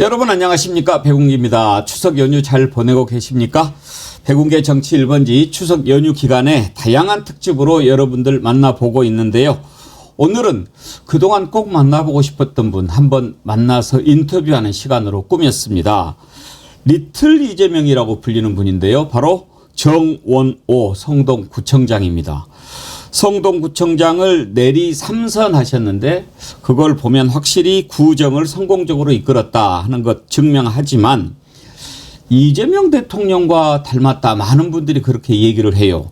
여러분 안녕하십니까? 백운기입니다. 추석 연휴 잘 보내고 계십니까? 백운기의 정치 1번지 추석 연휴 기간에 다양한 특집으로 여러분들 만나보고 있는데요. 오늘은 그동안 꼭 만나보고 싶었던 분 한번 만나서 인터뷰하는 시간으로 꾸몄습니다. 리틀 이재명이라고 불리는 분인데요. 바로 정원오 성동구청장입니다. 성동구청장을 내리 3선 하셨는데 그걸 보면 확실히 구정을 성공적으로 이끌었다 하는 것 증명하지만 이재명 대통령과 닮았다 많은 분들이 그렇게 얘기를 해요.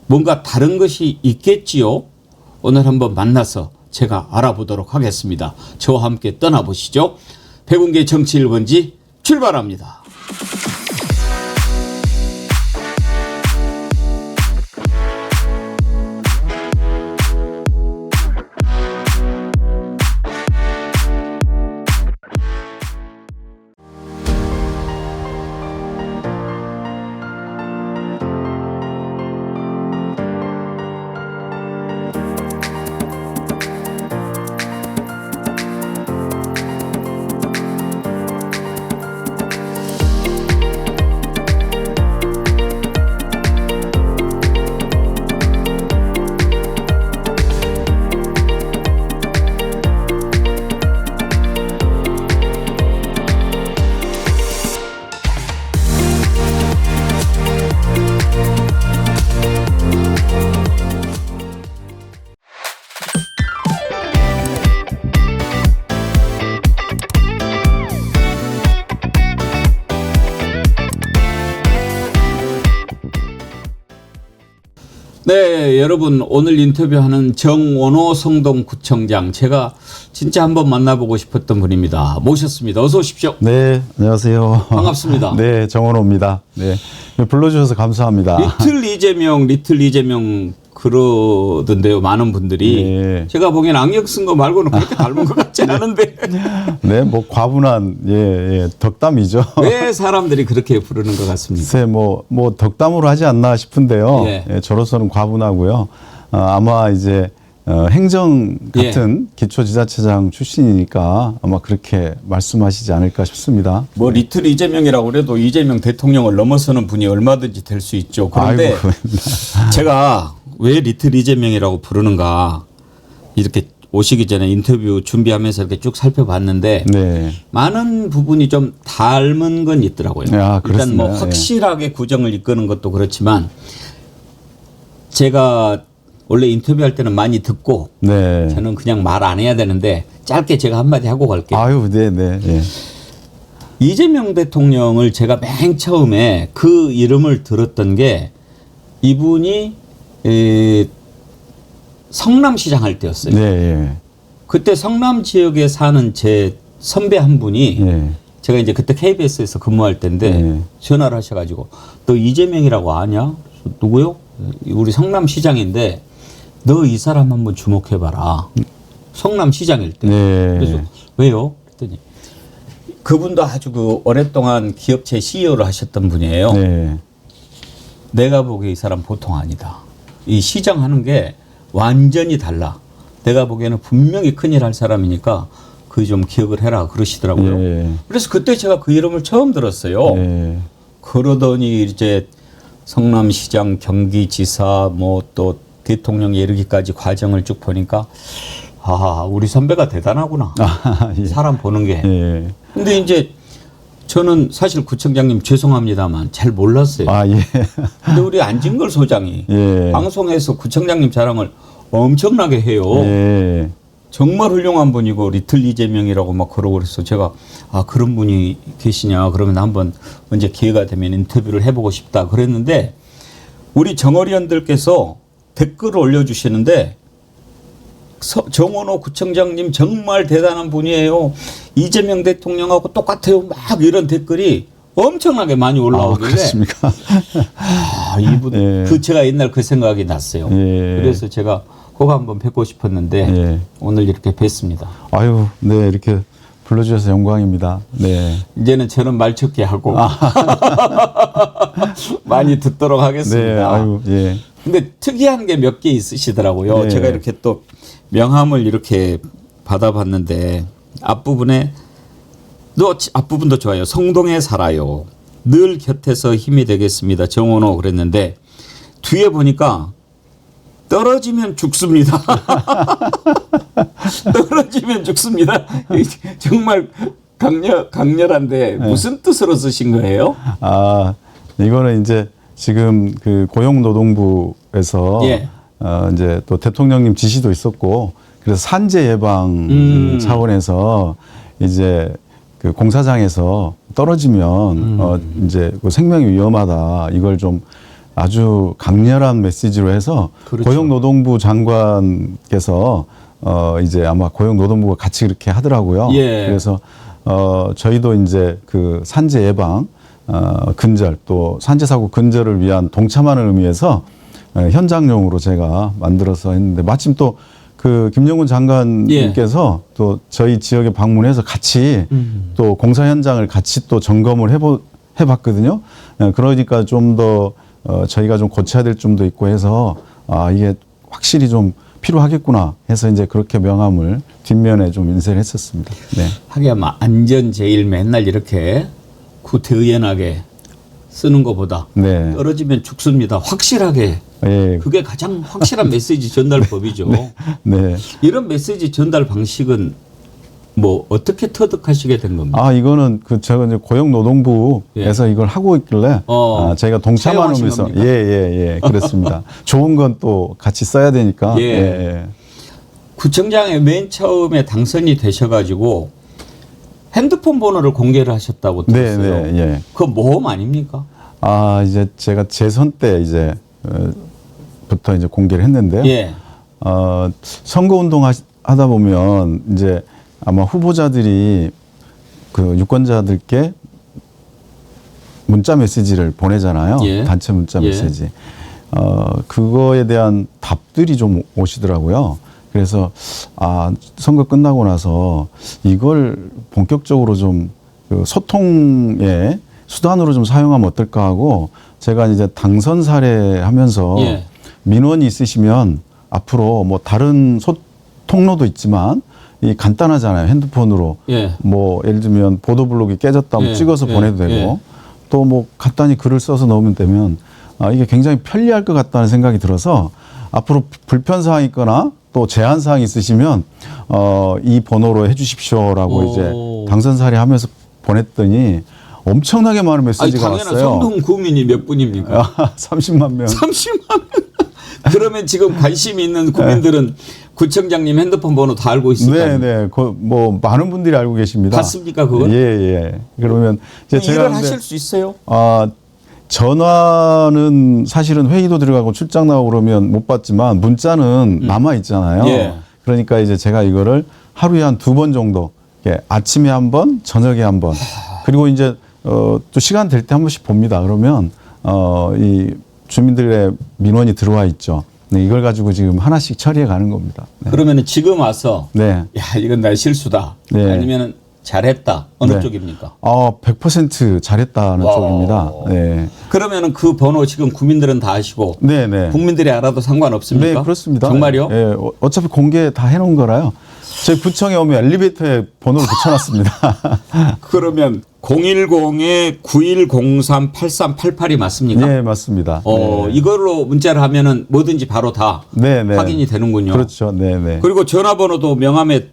뭔가 다른 것이 있겠지요? 오늘 한번 만나서 제가 알아보도록 하겠습니다. 저와 함께 떠나보시죠. 백운계 정치 1번지 출발합니다. 네, 여러분 오늘 인터뷰하는 정원호 성동구청장 제가 진짜 한번 만나보고 싶었던 분입니다. 모셨습니다. 어서 오십시오. 네, 안녕하세요. 반갑습니다. 네, 정원호입니다. 네, 불러주셔서 감사합니다. 리틀 이재명 그러던데요. 많은 분들이. 네. 제가 보기엔 안경 쓴 거 말고는 그렇게 닮은 것 같지 않은데. 네, 뭐 과분한 덕담이죠. 왜 사람들이 그렇게 부르는 것 같습니까? 글쎄, 뭐 덕담으로 하지 않나 싶은데요. 예. 예, 저로서는 과분하고요. 아마 이제 행정 같은 기초지자체장 출신이니까 아마 그렇게 말씀하시지 않을까 싶습니다. 뭐 리틀 이재명이라고 그래도 이재명 대통령을 넘어서는 분이 얼마든지 될 수 있죠. 그런데 아이고, 제가 왜 리틀 이재명이라고 부르는가 이렇게 오시기 전에 인터뷰 준비하면서 이렇게 쭉 살펴봤는데 네. 많은 부분이 좀 닮은 건 있더라고요. 아, 일단 뭐 그렇습니다. 확실하게 구정을 이끄는 것도 그렇지만 제가 원래 인터뷰할 때는 많이 듣고 네. 저는 그냥 말 안 해야 되는데 짧게 제가 한마디 하고 갈게요. 아유, 네, 네. 예. 이재명 대통령을 제가 맨 처음에 그 이름을 들었던 게 이분이 성남시장 할 때였어요. 네, 예. 그때 성남 지역에 사는 제 선배 한 분이 예. 제가 이제 그때 KBS에서 근무할 때인데 네. 전화를 하셔가지고 너 이재명이라고 아냐? 누구요? 우리 성남시장인데 너 이 사람 한번 주목해봐라. 성남시장일 때. 네. 그래서 왜요? 그랬더니 그분도 아주 그 오랫동안 기업체 CEO를 하셨던 분이에요. 네. 내가 보기에 이 사람 보통 아니다. 이 시장 하는 게 완전히 달라. 내가 보기에는 분명히 큰일 할 사람이니까 그 좀 기억을 해라 그러시더라고요. 예. 그래서 그때 제가 그 이름을 처음 들었어요. 예. 그러더니 이제 성남시장, 경기지사 뭐 또 대통령에 이르기까지 과정을 쭉 보니까 아, 우리 선배가 대단하구나. 아, 예. 사람 보는 게. 예. 근데 이제 저는 사실 구청장님 죄송합니다만 잘 몰랐어요. 아, 예. 근데 우리 안진걸 소장이 예. 방송에서 구청장님 자랑을 엄청나게 해요. 예. 정말 훌륭한 분이고 리틀 이재명이라고 막 그러고 그래서 제가 아 그런 분이 계시냐 그러면 한번 언제 기회가 되면 인터뷰를 해보고 싶다 그랬는데 우리 정어리원들께서 댓글을 올려주시는데 정원호 구청장님 정말 대단한 분이에요. 이재명 대통령하고 똑같아요. 막 이런 댓글이 엄청나게 많이 올라오길래 그렇습니까? 아, 이분 예. 그 제가 옛날 그 생각이 났어요. 예. 그래서 제가 꼭 한번 뵙고 싶었는데 예. 오늘 이렇게 뵀습니다. 아유, 네, 이렇게 불러주셔서 영광입니다. 네. 이제는 저는 말초기 하고 많이 듣도록 하겠습니다. 네, 아유, 예. 근데 특이한 게 몇 개 있으시더라고요. 네. 제가 이렇게 또 명함을 이렇게 받아봤는데 앞부분에 너 앞부분도 좋아요. 성동에 살아요. 늘 곁에서 힘이 되겠습니다. 정원호 그랬는데 뒤에 보니까 떨어지면 죽습니다. 떨어지면 죽습니다. 정말 강렬한데 무슨 뜻으로 쓰신 거예요? 아, 이거는 이제 지금 그 고용노동부에서 예. 이제 또 대통령님 지시도 있었고 그래서 산재 예방 차원에서 이제 그 공사장에서 떨어지면 이제 그 생명이 위험하다 이걸 좀 아주 강렬한 메시지로 해서 그렇죠. 고용노동부 장관께서 이제 아마 고용노동부가 같이 그렇게 하더라고요. 예. 그래서 저희도 이제 그 산재 예방 근절 또 산재 사고 근절을 위한 동참하는 의미에서 현장용으로 제가 만들어서 했는데 마침 또 그 김영훈 장관님께서 또 저희 지역에 방문해서 같이 또 공사 현장을 같이 또 점검을 해봤거든요. 그러니까 좀 더 저희가 좀 고쳐야 될 점도 있고 해서 아 이게 확실히 좀 필요하겠구나 해서 이제 그렇게 명함을 뒷면에 좀 인쇄를 했었습니다. 네. 하긴 안전 제일 맨날 이렇게 구태의연하게 쓰는 것보다 네. 떨어지면 죽습니다. 확실하게. 예. 그게 가장 확실한 메시지 전달법이죠. 네. 이런 메시지 전달 방식은 뭐 어떻게 터득하시게 된 겁니까? 아 이거는 그 제가 이제 고용노동부에서 이걸 하고 있길래 저희가 동참하는 사용하신 의미에서 겁니까? 예 그렇습니다. 좋은 건 또 같이 써야 되니까. 예. 구청장에 맨 처음에 당선이 되셔가지고 핸드폰 번호를 공개를 하셨다고 들었어요. 네, 예. 그거 모험 아닙니까? 아 이제 제가 재선 때 이제 부터 이제 공개를 했는데요. 예. 선거 운동 하다 보면 이제 아마 후보자들이 그 유권자들께 문자 메시지를 보내잖아요. 예. 단체 문자 예. 메시지. 그거에 대한 답들이 좀 오시더라고요. 그래서 아 선거 끝나고 나서 이걸 본격적으로 좀 그 소통의 수단으로 좀 사용하면 어떨까 하고 제가 이제 당선 사례하면서 예. 민원이 있으시면 앞으로 뭐 다른 통로도 있지만 이 간단하잖아요. 핸드폰으로 예. 뭐 예를 들면 보도블록이 깨졌다면 예. 찍어서 예. 보내도 되고 예. 또 뭐 간단히 글을 써서 넣으면 되면 이게 굉장히 편리할 것 같다는 생각이 들어서 앞으로 불편 사항이 있거나 또 제한 사항이 있으시면 이 번호로 해주십시오라고 이제 당선 사례하면서 보냈더니 엄청나게 많은 아니 메시지가 당연한 왔어요. 성동 구민이 몇 분입니까? 30만 명. 30만 명. 그러면 지금 관심이 있는 구민들은 구청장님 핸드폰 번호 다 알고 있을 거 아니에요? 네네. 뭐 많은 분들이 알고 계십니다. 봤습니까 그건? 예. 그러면 이제 제가 일을 근데 하실 수 있어요? 전화는 사실은 회의도 들어가고 출장 나오고 그러면 못 받지만 문자는 남아 있잖아요. 예. 그러니까 이제 제가 이거를 하루에 한 2번 정도 아침에 한 번, 저녁에 한 번. 그리고 이제 또 시간 될 때 한 번씩 봅니다. 그러면 이 주민들의 민원이 들어와 있죠. 네, 이걸 가지고 지금 하나씩 처리해 가는 겁니다. 네. 그러면은 지금 와서 네. 야 이건 나 실수다. 네. 아니면은 잘했다. 어느 네. 쪽입니까? 100% 잘했다는 와. 쪽입니다. 네. 그러면은 그 번호 지금 구민들은 다 아시고 네네. 국민들이 알아도 상관없습니까? 네, 그렇습니다. 정말요? 예, 어차피 공개 다 해놓은 거라요. 저희 구청에 오면 엘리베이터에 번호를 붙여놨습니다. 그러면 010-9103-8388이 맞습니까? 네, 맞습니다. 네. 이걸로 문자를 하면은 뭐든지 바로 다 네. 확인이 되는군요. 그렇죠. 네네. 그리고 전화번호도 명함에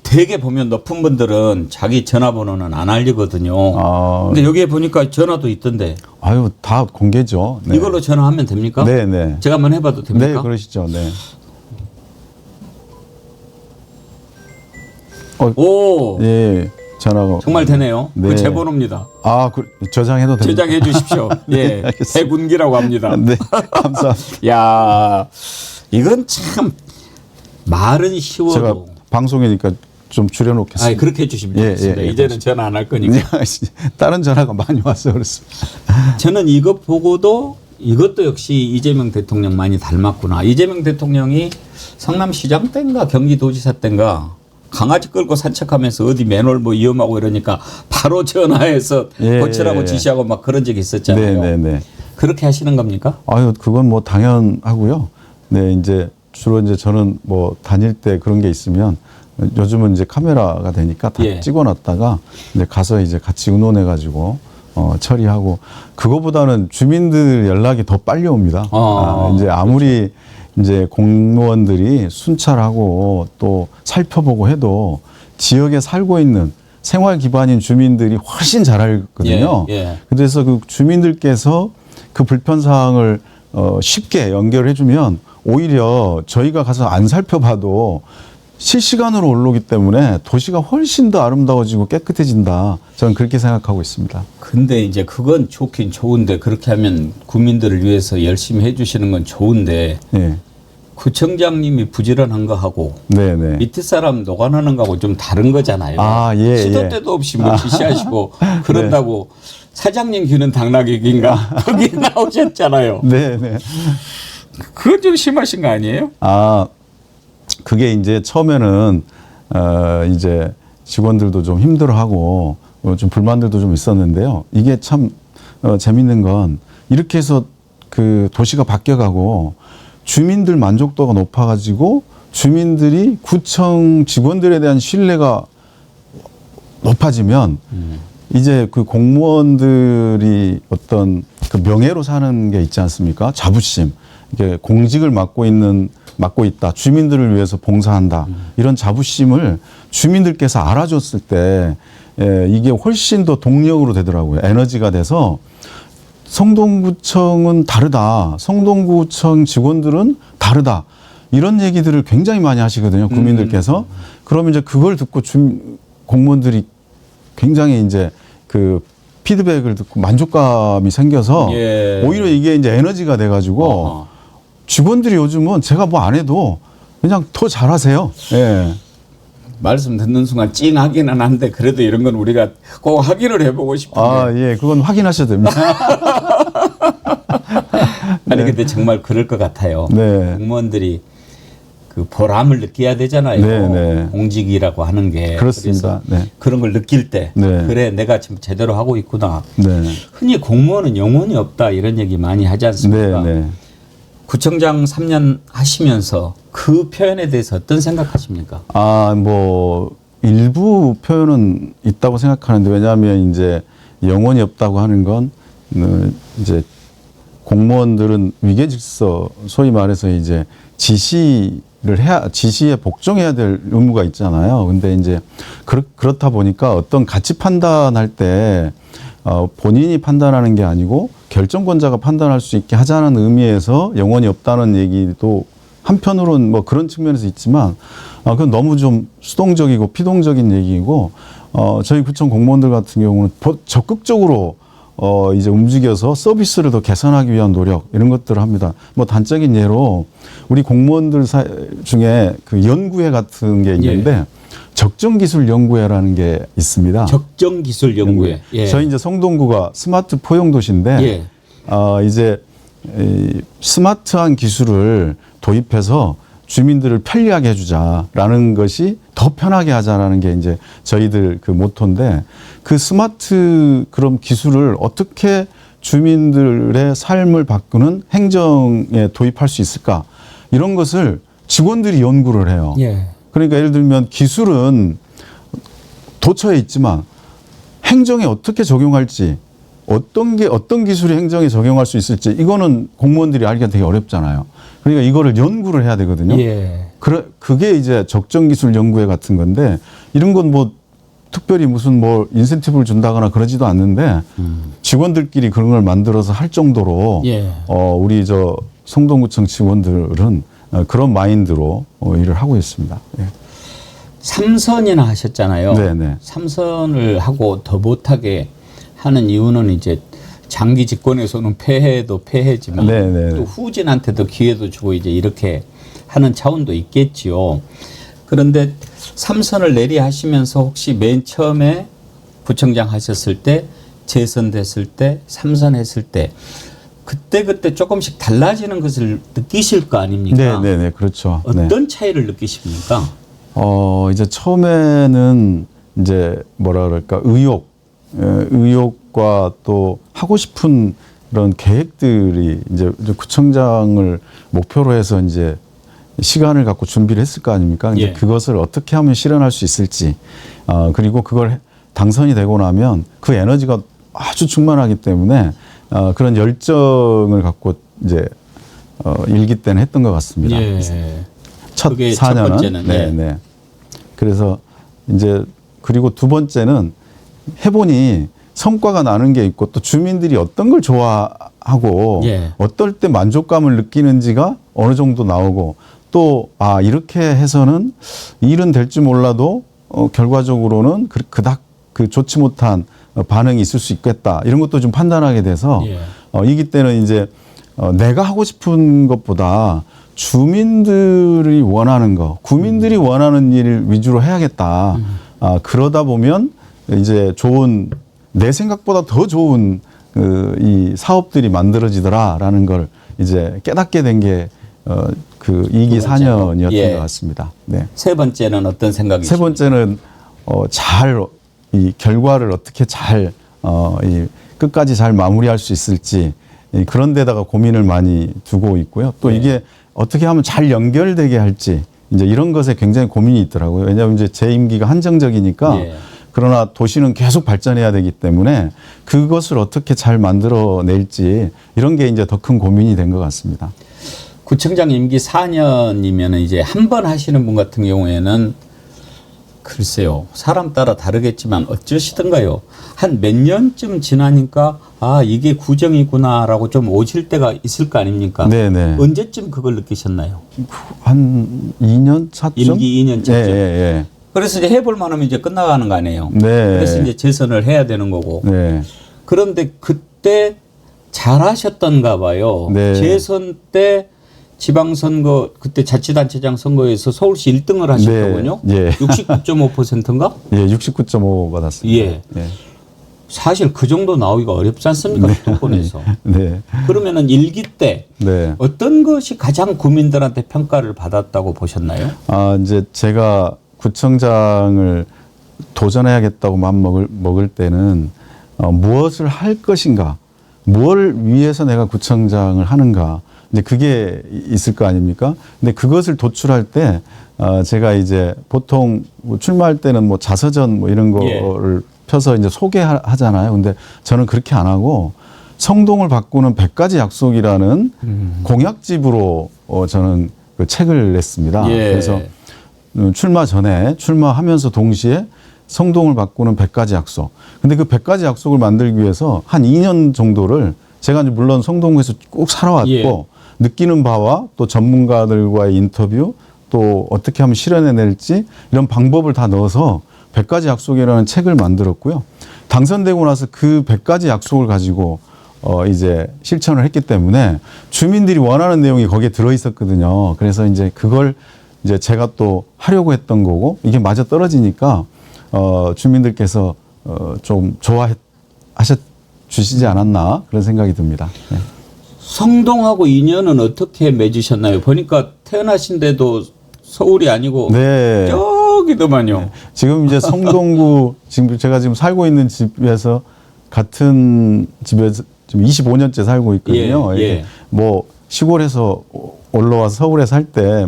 되게 보면 높은 분들은 자기 전화번호는 안 알리거든요. 근데 여기에 보니까 전화도 있던데 아유, 다 공개죠. 네. 이걸로 전화하면 됩니까? 네네. 제가 한번 해봐도 됩니까? 네, 그러시죠. 네. 오, 예, 전화가. 정말 되네요. 네. 그 제 번호입니다. 저장해도 됩니다. 저장해 주십시오. 예, 알겠습니다. 해군기라고 합니다. 네, 감사합니다. 야, 이건 참 말은 쉬워도. 제가 방송이니까 좀 줄여놓겠습니다. 아니, 그렇게 해주시면 되겠습니다. 이제는 전화 안 할 거니까. 네, 다른 전화가 많이 와서 그렇습니다. 저는 이거 보고도 이것도 역시 이재명 대통령 많이 닮았구나. 이재명 대통령이 성남시장 때인가 경기도지사 때인가 강아지 끌고 산책하면서 어디 맨홀 뭐 위험하고 이러니까 바로 전화해서 고치라고 지시하고 막 그런 적이 있었잖아요. 네. 그렇게 하시는 겁니까? 아유, 그건 뭐 당연하고요. 네, 이제 주로 이제 저는 뭐 다닐 때 그런 게 있으면 요즘은 이제 카메라가 되니까 다 예. 찍어놨다가 이제 가서 이제 같이 의논해가지고 처리하고 그거보다는 주민들 연락이 더 빨리 옵니다. 이제 아무리 이제 공무원들이 순찰하고 또 살펴보고 해도 지역에 살고 있는 생활 기반인 주민들이 훨씬 잘 알거든요. 예, 예. 그래서 그 주민들께서 그 불편 사항을 쉽게 연결해주면 오히려 저희가 가서 안 살펴봐도 실시간으로 올라오기 때문에 도시가 훨씬 더 아름다워지고 깨끗해진다. 저는 그렇게 생각하고 있습니다. 근데 이제 그건 좋긴 좋은데 그렇게 하면 국민들을 위해서 열심히 해주시는 건 좋은데 예. 구청장님이 부지런한 거 하고 네네. 밑에 사람 노관하는 거하고 좀 다른 거잖아요. 아, 예, 시도 예. 때도 없이 뭐 지시하시고 그런다고 사장님 귀는 당나귀인가 거기에 나오셨잖아요. 네네. 그건 좀 심하신 거 아니에요? 그게 이제 처음에는 이제 직원들도 좀 힘들어하고 좀 불만들도 좀 있었는데요. 이게 참 재밌는 건 이렇게 해서 그 도시가 바뀌어가고 주민들 만족도가 높아가지고 주민들이 구청 직원들에 대한 신뢰가 높아지면 이제 그 공무원들이 어떤 그 명예로 사는 게 있지 않습니까? 자부심. 이게 공직을 맡고 있다. 주민들을 위해서 봉사한다. 이런 자부심을 주민들께서 알아줬을 때 이게 훨씬 더 동력으로 되더라고요. 에너지가 돼서 성동구청은 다르다. 성동구청 직원들은 다르다. 이런 얘기들을 굉장히 많이 하시거든요. 국민들께서. 그러면 이제 그걸 듣고 공무원들이 굉장히 이제 그 피드백을 듣고 만족감이 생겨서 예. 오히려 이게 이제 에너지가 돼가지고 직원들이 요즘은 제가 뭐 안 해도 그냥 더 잘하세요. 예. 말씀 듣는 순간 찡하기는 한데 그래도 이런 건 우리가 꼭 확인을 해보고 싶은데. 예. 그건 확인하셔야 됩니다. 아니 근데 정말 그럴 것 같아요. 네. 공무원들이 그 보람을 느껴야 되잖아요. 네, 네. 공직이라고 하는 게. 그렇습니다. 그래서 네. 그런 걸 느낄 때 네. 그래 내가 지금 제대로 하고 있구나. 네. 흔히 공무원은 영혼이 없다 이런 얘기 많이 하지 않습니까? 네. 네. 구청장 3년 하시면서 그 표현에 대해서 어떤 생각하십니까? 뭐 일부 표현은 있다고 생각하는데 왜냐하면 이제 영혼이 없다고 하는 건 이제 공무원들은 위계질서 소위 말해서 이제 지시에 복종해야 될 의무가 있잖아요. 근데 이제 그렇다 보니까 어떤 가치 판단할 때 본인이 판단하는 게 아니고 결정권자가 판단할 수 있게 하자는 의미에서 영혼이 없다는 얘기도 한편으로는 뭐 그런 측면에서 있지만 그건 너무 좀 수동적이고 피동적인 얘기이고 저희 구청 공무원들 같은 경우는 적극적으로 이제 움직여서 서비스를 더 개선하기 위한 노력 이런 것들을 합니다. 뭐 단적인 예로 우리 공무원들 중에 그 연구회 같은 게 있는데 적정기술연구회라는 게 있습니다. 적정기술연구회. 예. 저희 이제 성동구가 스마트 포용도시인데 예. 이제 이 스마트한 기술을 도입해서 주민들을 편리하게 해주자라는 것이 더 편하게 하자라는 게 이제 저희들 그 모토인데 그 스마트 그런 기술을 어떻게 주민들의 삶을 바꾸는 행정에 도입할 수 있을까 이런 것을 직원들이 연구를 해요. 예. 그러니까 예를 들면 기술은 도처에 있지만 행정에 어떻게 적용할지 어떤 기술이 행정에 적용할 수 있을지 이거는 공무원들이 알기가 되게 어렵잖아요. 그러니까 이거를 연구를 해야 되거든요. 예. 그게 이제 적정기술 연구회 같은 건데 이런 건 뭐 특별히 무슨 뭐 인센티브를 준다거나 그러지도 않는데 직원들끼리 그런 걸 만들어서 할 정도로 예. 우리 저 성동구청 직원들은 그런 마인드로 일을 하고 있습니다. 예. 3선이나 하셨잖아요. 네네. 3선을 하고 더 못하게 하는 이유는 이제 장기 집권에서는 패해도 패해지만 네네. 또 후진한테도 기회도 주고 이제 이렇게 하는 차원도 있겠지요. 그런데 3선을 내리하시면서 혹시 맨 처음에 구청장 하셨을 때 재선됐을 때 3선 했을 때 그때 조금씩 달라지는 것을 느끼실 거 아닙니까? 네네. 그렇죠. 어떤 차이를 느끼십니까? 이제 처음에는 이제 뭐라 그럴까 의욕과 또 하고 싶은 그런 계획들이 이제 구청장을 목표로 해서 이제 시간을 갖고 준비를 했을 거 아닙니까? 이제 예. 그것을 어떻게 하면 실현할 수 있을지, 그리고 그걸 당선이 되고 나면 그 에너지가 아주 충만하기 때문에 그런 열정을 갖고 이제 일기 때는 했던 것 같습니다. 예. 첫 그게 첫 4년은. 번째는, 네, 예. 네. 그래서 이제 그리고 두 번째는 해보니 성과가 나는 게 있고 또 주민들이 어떤 걸 좋아하고 예. 어떨 때 만족감을 느끼는지가 어느 정도 나오고 또 이렇게 해서는 일은 될지 몰라도 결과적으로는 그닥 좋지 못한 반응이 있을 수 있겠다 이런 것도 좀 판단하게 돼서 예. 이기 때는 이제 내가 하고 싶은 것보다 주민들이 원하는 거, 구민들이 원하는 일 위주로 해야겠다. 그러다 보면 이제 좋은 내 생각보다 더 좋은 이 사업들이 만들어지더라라는 걸 이제 깨닫게 된 게 그 2기 4년이었던 예. 것 같습니다. 네. 세 번째는 어떤 생각이십니까? 세 번째는 잘 이 결과를 어떻게 잘 이 끝까지 잘 마무리할 수 있을지 그런 데다가 고민을 많이 두고 있고요. 또 네. 이게 어떻게 하면 잘 연결되게 할지 이제 이런 것에 굉장히 고민이 있더라고요. 왜냐하면 이제 제 임기가 한정적이니까 예. 그러나 도시는 계속 발전해야 되기 때문에 그것을 어떻게 잘 만들어낼지 이런 게 이제 더 큰 고민이 된 것 같습니다. 구청장 임기 4년이면 이제 한 번 하시는 분 같은 경우에는 글쎄요, 사람 따라 다르겠지만 어쩌시던가요? 한 몇 년쯤 지나니까 이게 구정이구나라고 좀 오실 때가 있을 거 아닙니까? 네네. 언제쯤 그걸 느끼셨나요? 한 2년 차쯤? 임기 2년 차쯤. 예. 그래서 이제 해볼 만하면 이제 끝나가는 거 아니에요? 네. 그래서 이제 재선을 해야 되는 거고. 네. 그런데 그때 잘하셨던가 봐요. 네. 재선 때 지방선거 그때 자치단체장 선거에서 서울시 1등을 하셨더군요. 네. 예. 69.5%인가? 예, 69.5 받았습니다. 예. 사실 그 정도 나오기가 어렵지 않습니까? 수도권에서. 네. 그러면은 1기 때 네. 어떤 것이 가장 국민들한테 평가를 받았다고 보셨나요? 이제 제가 구청장을 도전해야겠다고 마음 먹을 때는 무엇을 할 것인가, 뭘 위해서 내가 구청장을 하는가, 이제 그게 있을 거 아닙니까? 근데 그것을 도출할 때 제가 이제 보통 뭐 출마할 때는 뭐 자서전 뭐 이런 거를 펴서 이제 소개하잖아요. 근데 저는 그렇게 안 하고 성동을 바꾸는 100가지 약속이라는 공약집으로 저는 그 책을 냈습니다. 예. 그래서 출마 전에 출마하면서 동시에 성동을 바꾸는 100가지 약속. 근데 그 100가지 약속을 만들기 위해서 한 2년 정도를 제가 이제 물론 성동구에서 꼭 살아왔고 예. 느끼는 바와 또 전문가들과의 인터뷰 또 어떻게 하면 실현해낼지 이런 방법을 다 넣어서 100가지 약속이라는 책을 만들었고요. 당선되고 나서 그 100가지 약속을 가지고 이제 실천을 했기 때문에 주민들이 원하는 내용이 거기에 들어 있었거든요. 그래서 이제 그걸 이제 제가 또 하려고 했던 거고 이게 맞아 떨어지니까 주민들께서 좀 주시지 않았나 그런 생각이 듭니다. 네. 성동하고 인연은 어떻게 맺으셨나요? 보니까 태어나신 데도 서울이 아니고 네. 저기더만요. 지금 이제 성동구 지금 제가 지금 살고 있는 집에서 같은 집에서 지금 25년째 살고 있거든요. 예, 예. 뭐 시골에서 올라와서 서울에 살 때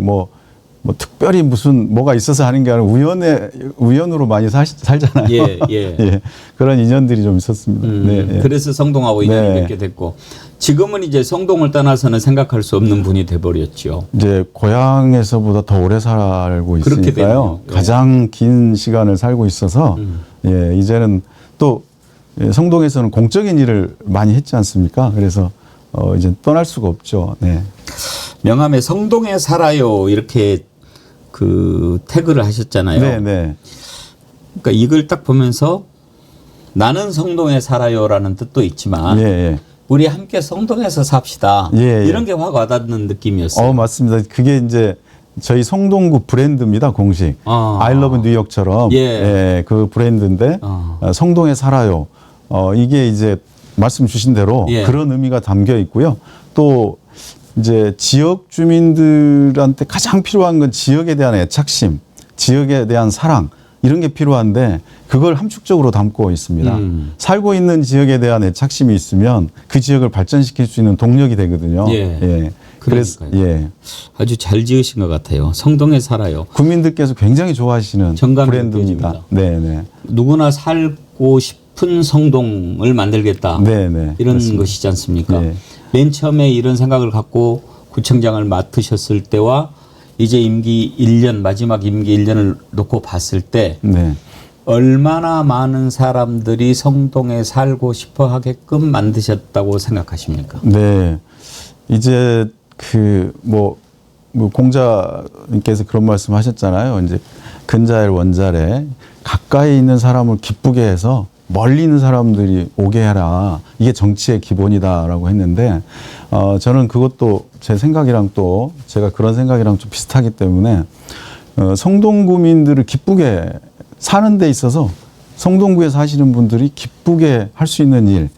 뭐 특별히 무슨 뭐가 있어서 하는 게 아니라 우연으로 많이 살잖아요. 예, 예. 예, 그런 인연들이 좀 있었습니다. 네, 예. 그래서 성동하고 인연을 네. 맺게 됐고 지금은 이제 성동을 떠나서는 생각할 수 없는 분이 돼버렸죠. 이제 고향에서보다 더 오래 살고 그렇게 있으니까요. 되네요. 예. 가장 긴 시간을 살고 있어서 예, 이제는 또 성동에서는 공적인 일을 많이 했지 않습니까? 그래서 이제 떠날 수가 없죠. 네. 명함에 성동에 살아요 이렇게 그 태그를 하셨잖아요. 네, 네. 그러니까 이걸 딱 보면서 나는 성동에 살아요라는 뜻도 있지만 예, 예. 우리 함께 성동에서 삽시다. 예, 예. 이런 게 확 와닿는 느낌이었어요. 맞습니다. 그게 이제 저희 성동구 브랜드입니다, 공식. I love 뉴욕처럼. 예. 예, 그 브랜드인데, 성동에 살아요. 이게 이제 말씀 주신 대로 예. 그런 의미가 담겨 있고요. 또 이제 지역 주민들한테 가장 필요한 건 지역에 대한 애착심, 지역에 대한 사랑, 이런 게 필요한데 그걸 함축적으로 담고 있습니다. 살고 있는 지역에 대한 애착심이 있으면 그 지역을 발전시킬 수 있는 동력이 되거든요. 예. 예. 그래서 예. 아주 잘 지으신 것 같아요. 성동에 살아요. 국민들께서 굉장히 좋아하시는 정감이 브랜드입니다. 느껴집니다. 네네. 누구나 살고 싶은 성동을 만들겠다. 네네. 이런 그렇습니다. 것이지 않습니까? 네. 맨 처음에 이런 생각을 갖고 구청장을 맡으셨을 때와 이제 임기 1년 마지막 임기 1년을 놓고 봤을 때 네. 얼마나 많은 사람들이 성동에 살고 싶어 하게끔 만드셨다고 생각하십니까? 네. 이제 뭐 공자님께서 그런 말씀 하셨잖아요. 이제 근자엘 원자래 가까이 있는 사람을 기쁘게 해서 멀리 있는 사람들이 오게 해라. 이게 정치의 기본이다라고 했는데 저는 그것도 제 생각이랑 또 제가 그런 생각이랑 좀 비슷하기 때문에 성동구민들을 기쁘게 사는 데 있어서 성동구에 사시는 분들이 기쁘게 할 수 있는 일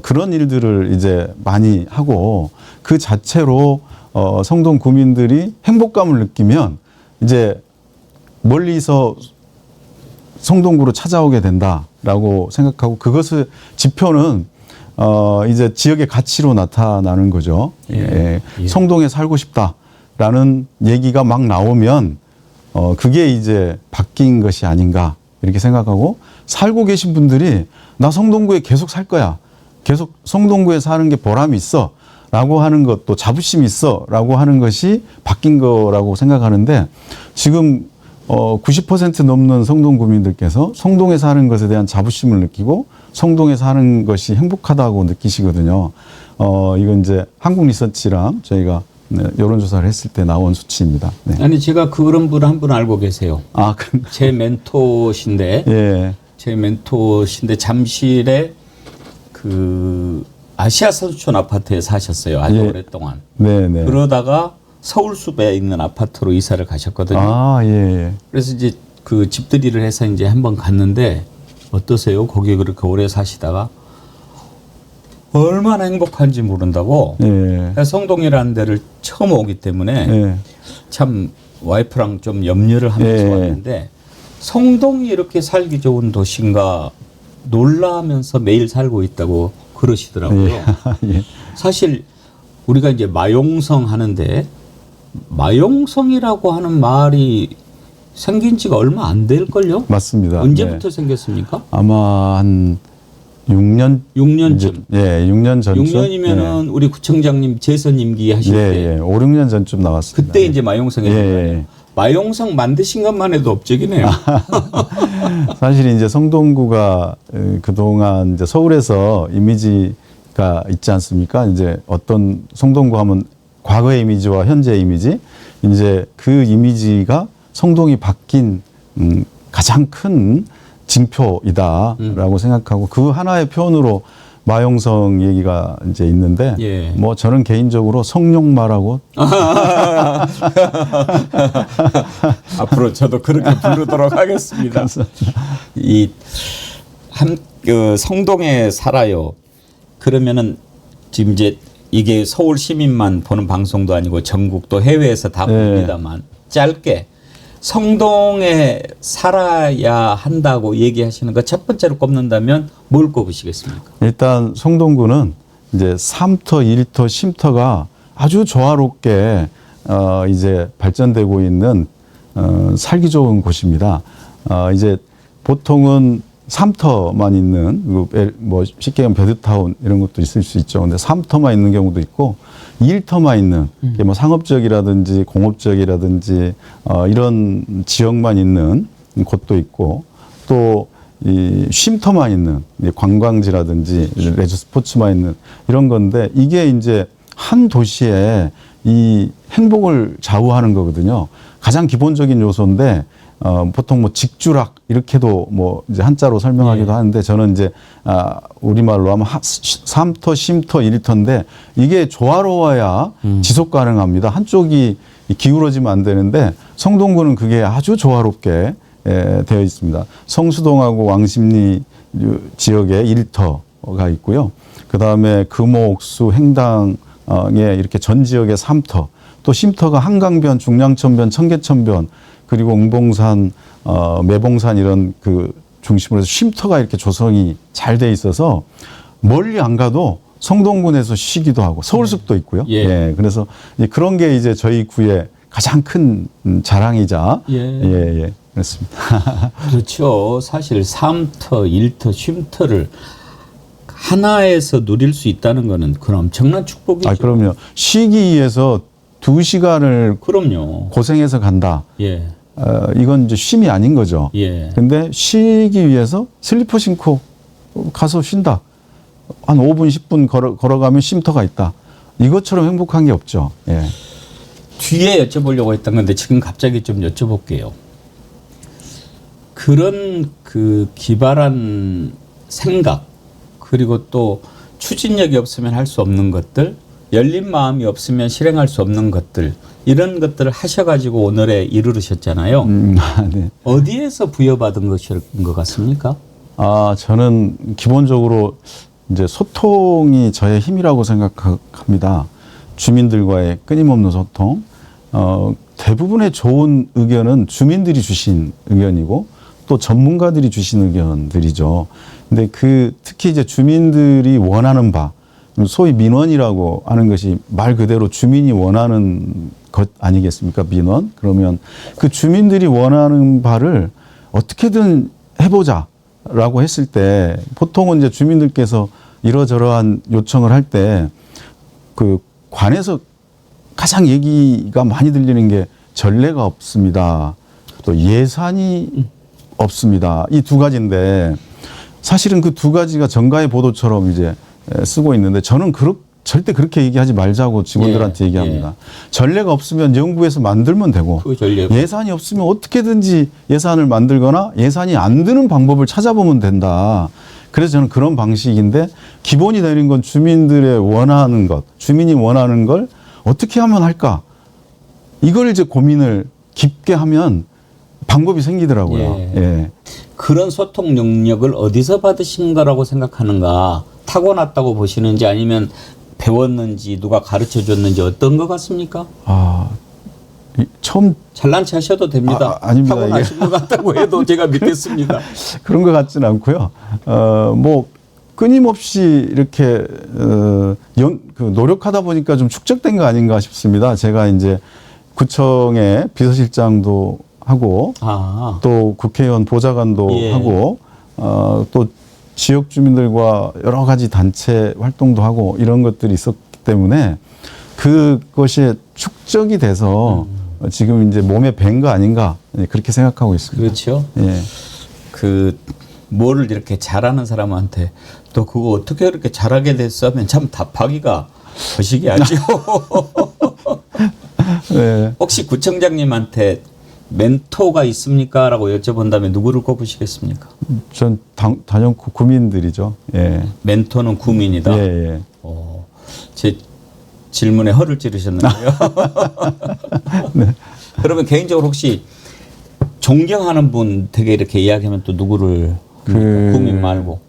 그런 일들을 이제 많이 하고 그 자체로 성동 구민들이 행복감을 느끼면 이제 멀리서 성동구로 찾아오게 된다라고 생각하고 그것을 지표는 이제 지역의 가치로 나타나는 거죠. 예. 성동에 살고 싶다라는 얘기가 막 나오면 그게 이제 바뀐 것이 아닌가 이렇게 생각하고 살고 계신 분들이 나 성동구에 계속 살 거야. 계속 성동구에 사는 게 보람이 있어. 라고 하는 것도 자부심이 있어. 라고 하는 것이 바뀐 거라고 생각하는데 지금 90% 넘는 성동 구민들께서 성동에 사는 것에 대한 자부심을 느끼고 성동에 사는 것이 행복하다고 느끼시거든요. 이건 이제 한국리서치랑 저희가 여론조사를 했을 때 나온 수치입니다. 네. 아니 제가 그런 분 한 분 알고 계세요. 아, 제 멘토신데, 예. 제 멘토신데 잠실에 그 아시아 서초촌 아파트에 사셨어요. 아주 예. 오랫동안. 네네. 그러다가 서울숲에 있는 아파트로 이사를 가셨거든요. 아, 예. 그래서 이제 그 집들이를 해서 이제 한번 갔는데 어떠세요? 거기 그렇게 오래 사시다가 얼마나 행복한지 모른다고. 예. 성동이라는 데를 처음 오기 때문에 예. 참 와이프랑 좀 염려를 하면서 예. 왔는데 성동이 이렇게 살기 좋은 도시인가 놀라면서 매일 살고 있다고 그러시더라고요. 예. 사실 우리가 이제 마용성 하는데 마용성이라고 하는 말이 생긴 지가 얼마 안 될걸요? 맞습니다. 언제부터 네. 생겼습니까? 아마 한 6년 6년쯤. 예, 6년 전쯤. 6년이면은 우리 구청장님 재선 임기 하실 예, 때 예. 5, 6년 전쯤 나왔습니다. 그때 이제 마용성에 예. 마용성 만드신 것만 해도 업적이네요. 사실 이제 성동구가 그동안 이제 서울에서 이미지가 있지 않습니까? 이제 어떤 성동구 하면 과거의 이미지와 현재의 이미지, 이제 그 이미지가 성동이 바뀐 가장 큰 징표이다라고 생각하고 그 하나의 표현으로 마용성 얘기가 이제 있는데 예. 뭐 저는 개인적으로 성룡마라고 앞으로 저도 그렇게 부르도록 하겠습니다. 성동에 살아요. 그러면은 지금 이제 이게 서울 시민만 보는 방송도 아니고 전국도 해외에서 다 봅니다만 짧게 성동에 살아야 한다고 얘기하시는 거 첫 번째로 꼽는다면 뭘 꼽으시겠습니까? 일단 성동구는 이제 3터, 1터, 쉼터가 아주 조화롭게 이제 발전되고 있는 살기 좋은 곳입니다. 이제 보통은 3터만 있는 뭐 쉽게 얘기하면 베드타운 이런 것도 있을 수 있죠. 근데 3터만 있는 경우도 있고 1터만 있는 뭐 상업적이라든지 공업적이라든지 이런 지역만 있는 곳도 있고 또 이 쉼터만 있는 관광지라든지 레저 스포츠만 있는 이런 건데 이게 이제 한 도시에 이 행복을 좌우하는 거거든요. 가장 기본적인 요소인데 보통 뭐 직주락 이렇게도 뭐 이제 한자로 설명하기도 하는데 저는 이제 우리말로 하면 3터, 쉼터, 1터인데 이게 조화로워야 지속 가능합니다. 한쪽이 기울어지면 안 되는데 성동구는 그게 아주 조화롭게 되어 있습니다. 성수동하고 왕십리 지역에 1터가 있고요. 그 다음에 금호, 옥수, 횡당에 이렇게 전 지역에 3터, 또 쉼터가 한강변, 중량천변, 청계천변, 그리고 웅봉산, 매봉산 이런 그 중심으로 해서 쉼터가 이렇게 조성이 잘 돼 있어서 멀리 안 가도 성동군에서 쉬기도 하고 서울숲도 있고요. 예. 예. 그래서 이제 그런 게 이제 저희 구의 가장 큰 자랑이자 예, 그렇습니다. 그렇죠. 사실 3터, 1터, 쉼터를 하나에서 누릴 수 있다는 거는 그런 엄청난 축복이죠. 아, 그럼요. 쉬기 위해서 2시간을 그럼요. 고생해서 간다. 예. 이건 이제 쉼이 아닌 거죠. 예. 근데 쉬기 위해서 슬리퍼 신고 가서 쉰다. 한 5분, 10분 걸어가면 쉼터가 있다. 이것처럼 행복한 게 없죠. 예. 뒤에 여쭤보려고 했던 건데 지금 갑자기 좀 여쭤볼게요. 그런 그 기발한 생각 그리고 또 추진력이 없으면 할 수 없는 것들, 열린 마음이 없으면 실행할 수 없는 것들 이런 것들을 하셔가지고 오늘에 이르르셨잖아요. 네. 어디에서 부여받은 것인 것 같습니까? 아, 저는 기본적으로 이제 소통이 저의 힘이라고 생각합니다. 주민들과의 끊임없는 소통. 대부분의 좋은 의견은 주민들이 주신 의견이고 또 전문가들이 주신 의견들이죠. 근데 특히 이제 주민들이 원하는 바, 소위 민원이라고 하는 것이 말 그대로 주민이 원하는 것 아니겠습니까? 민원. 그러면 그 주민들이 원하는 바를 어떻게든 해보자라고 했을 때 보통은 이제 주민들께서 이러저러한 요청을 할 때 그 관에서 가장 얘기가 많이 들리는 게 전례가 없습니다. 또 예산이 없습니다. 이 두 가지인데 사실은 그 두 가지가 정가의 보도처럼 이제 쓰고 있는데 저는 절대 그렇게 얘기하지 말자고 직원들한테 얘기합니다. 전례가 없으면 정부에서 만들면 되고 예산이 없으면 어떻게든지 예산을 만들거나 예산이 안 드는 방법을 찾아보면 된다. 그래서 저는 그런 방식인데 기본이 되는 건 주민들의 원하는 것, 주민이 원하는 걸 어떻게 하면 할까? 이걸 이제 고민을 깊게 하면 방법이 생기더라고요. 예. 그런 소통 능력을 어디서 받으신 거라고 생각하는가? 타고났다고 보시는지 아니면 배웠는지 누가 가르쳐 줬는지 어떤 것 같습니까? 처음 잘난 체 하셔도 됩니다. 아닙니다. 타고나신 것 같다고 해도 제가 믿겠습니다. 그런 것 같지는 않고요. 뭐 끊임없이 이렇게 노력하다 보니까 좀 축적된 거 아닌가 싶습니다. 제가 이제 구청의 비서실장도 하고 또 국회의원 보좌관도 하고 또 지역 주민들과 여러 가지 단체 활동도 하고 이런 것들이 있었기 때문에 그것이 축적이 돼서 지금 이제 몸에 밴 거 아닌가 그렇게 생각하고 있습니다. 그렇죠. 예. 뭐를 이렇게 잘하는 사람한테 또 그거 어떻게 그렇게 잘하게 됐어 하면 참 답하기가 거시기하죠. 네. 혹시 구청장님한테 멘토가 있습니까? 라고 여쭤본다면 누구를 꼽으시겠습니까? 전 단연코 구민들이죠. 예. 멘토는 구민이다. 예. 제 질문에 허를 찌르셨는데요. 네. 그러면 개인적으로 혹시 존경하는 분 되게 이렇게 이야기하면 또 누구를 구민 말고?